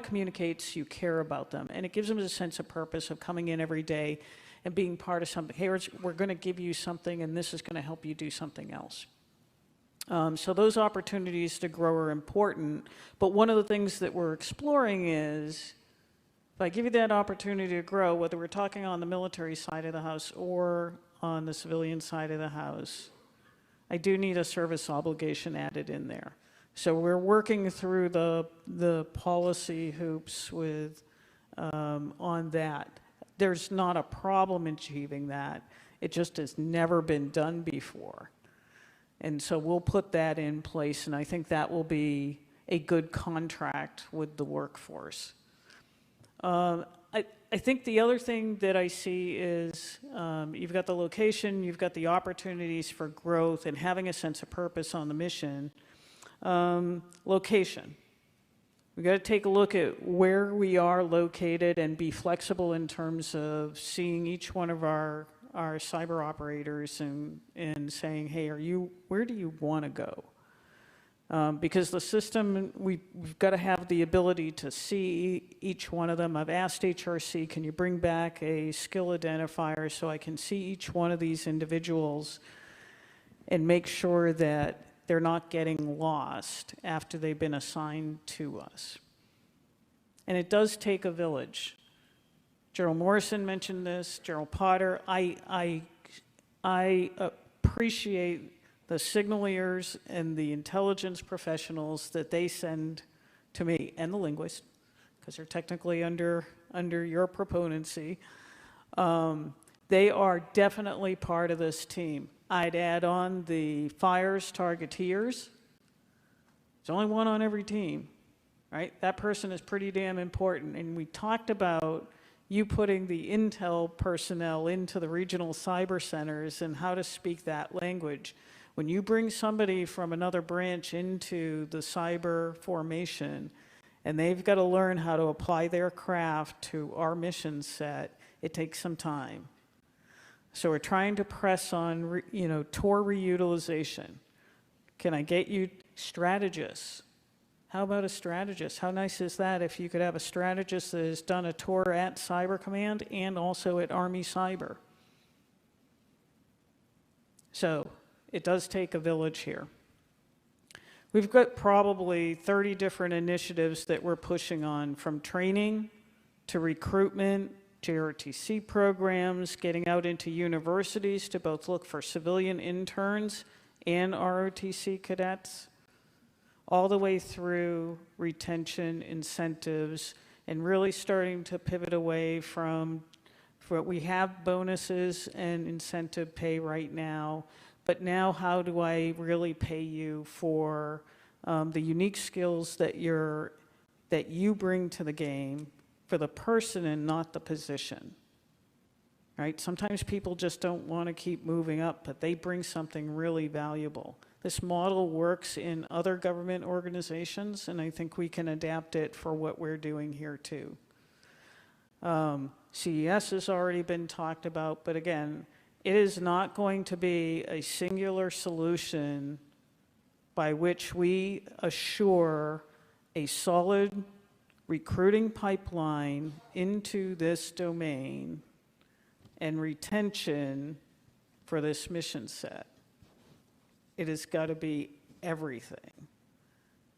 communicates you care about them, and it gives them a sense of purpose of coming in every day and being part of something. Hey, we're going to give you something, and this is going to help you do something else. So those opportunities to grow are important, but one of the things that we're exploring is, if I give you that opportunity to grow, whether we're talking on the military side of the house or on the civilian side of the house, I do need a service obligation added in there. So we're working through the policy hoops with on that. There's not a problem achieving that. It just has never been done before. And so we'll put that in place, and I think that will be a good contract with the workforce. I think the other thing that I see is you've got the location, you've got the opportunities for growth and having a sense of purpose on the mission. Location. We got to take a look at where we are located and be flexible in terms of seeing each one of our cyber operators and saying, hey, where do you want to go? Because the system, we've got to have the ability to see each one of them. I've asked HRC, can you bring back a skill identifier so I can see each one of these individuals and make sure that they're not getting lost after they've been assigned to us. And it does take a village. Gerald Morrison mentioned this, Gerald Potter. I appreciate the signalers and the intelligence professionals that they send to me, and the linguists, because they're technically under your proponency. They are definitely part of this team. I'd add on the fires targeteers. There's only one on every team, right? That person is pretty damn important. And we talked about you putting the intel personnel into the regional cyber centers and how to speak that language. When you bring somebody from another branch into the cyber formation and they've got to learn how to apply their craft to our mission set, it takes some time. So we're trying to press on, TOR reutilization. Can I get you strategists? How about a strategist? How nice is that if you could have a strategist that has done a TOR at Cyber Command and also at Army Cyber? So it does take a village here. We've got probably 30 different initiatives that we're pushing on, from training to recruitment, JROTC programs, getting out into universities to both look for civilian interns and ROTC cadets, all the way through retention, incentives, and really starting to pivot away from we have bonuses and incentive pay right now, but now how do I really pay you for the unique skills that you bring to the game for the person and not the position, right? Sometimes people just don't want to keep moving up, but they bring something really valuable. This model works in other government organizations, and I think we can adapt it for what we're doing here too. CES has already been talked about, but again, it is not going to be a singular solution by which we assure a solid recruiting pipeline into this domain and retention for this mission set. It has got to be everything.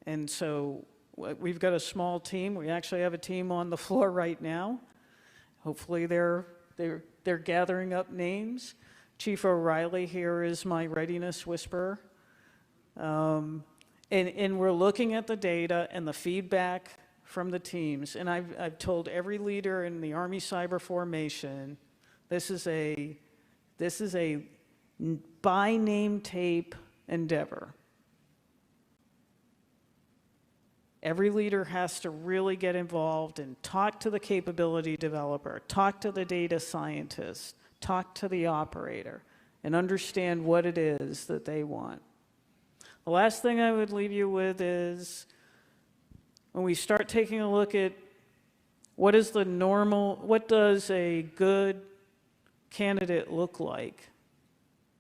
And so we've got a small team. We actually have a team on the floor right now. Hopefully they're gathering up names. Chief O'Reilly here is my readiness whisperer. And we're looking at the data and the feedback from the teams, and I've told every leader in the Army Cyber Formation, this is a by name tape endeavor. Every leader has to really get involved and talk to the capability developer, talk to the data scientist, talk to the operator, and understand what it is that they want. The last thing I would leave you with is, when we start taking a look at what does a good candidate look like,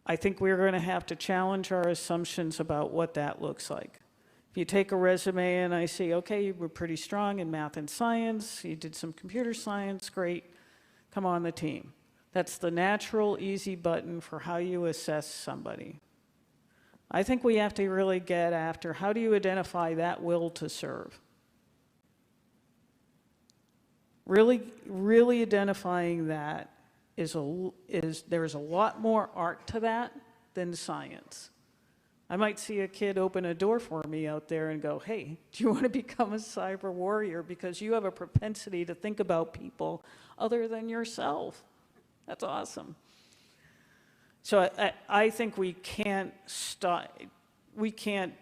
I think we're going to have to challenge our assumptions about what that looks like. If you take a resume and I say, okay, you were pretty strong in math and science, you did some computer science, great, come on the team. That's the natural, easy button for how you assess somebody. I think we have to really get after, how do you identify that will to serve? Really identifying that there's a lot more art to that than science. I might see a kid open a door for me out there and go, hey, do you want to become a cyber warrior because you have a propensity to think about people other than yourself? That's awesome. So I think we can't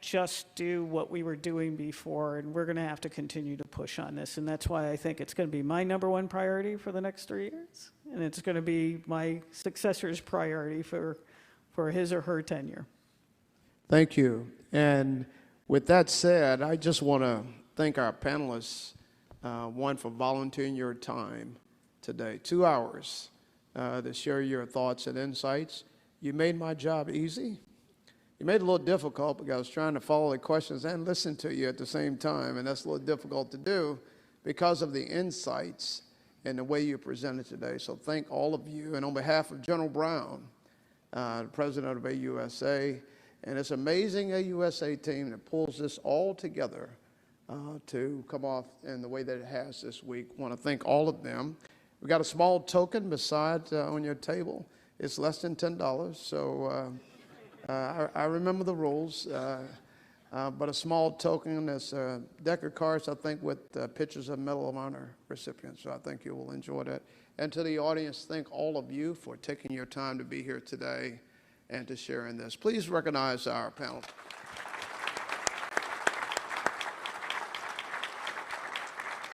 just do what we were doing before, and we're going to have to continue to push on this. And that's why I think it's going to be my #1 priority for the next 3 years, and it's going to be my successor's priority for his or her tenure. Thank you. And with that said, I just want to thank our panelists, one, for volunteering your time today, 2 hours, to share your thoughts and insights. You made my job easy. You made it a little difficult because I was trying to follow the questions and listen to you at the same time, and that's a little difficult to do because of the insights and the way you presented today. So thank all of you. And on behalf of General Brown, the president of AUSA, and this amazing AUSA team that pulls this all together to come off in the way that it has this week, I want to thank all of them. We got a small token beside on your table. It's less than $10, so I remember the rules. But a small token, there's a deck of cards, I think, with pictures of Medal of Honor recipients. So I think you will enjoy that. And to the audience, thank all of you for taking your time to be here today and to share in this. Please recognize our panel.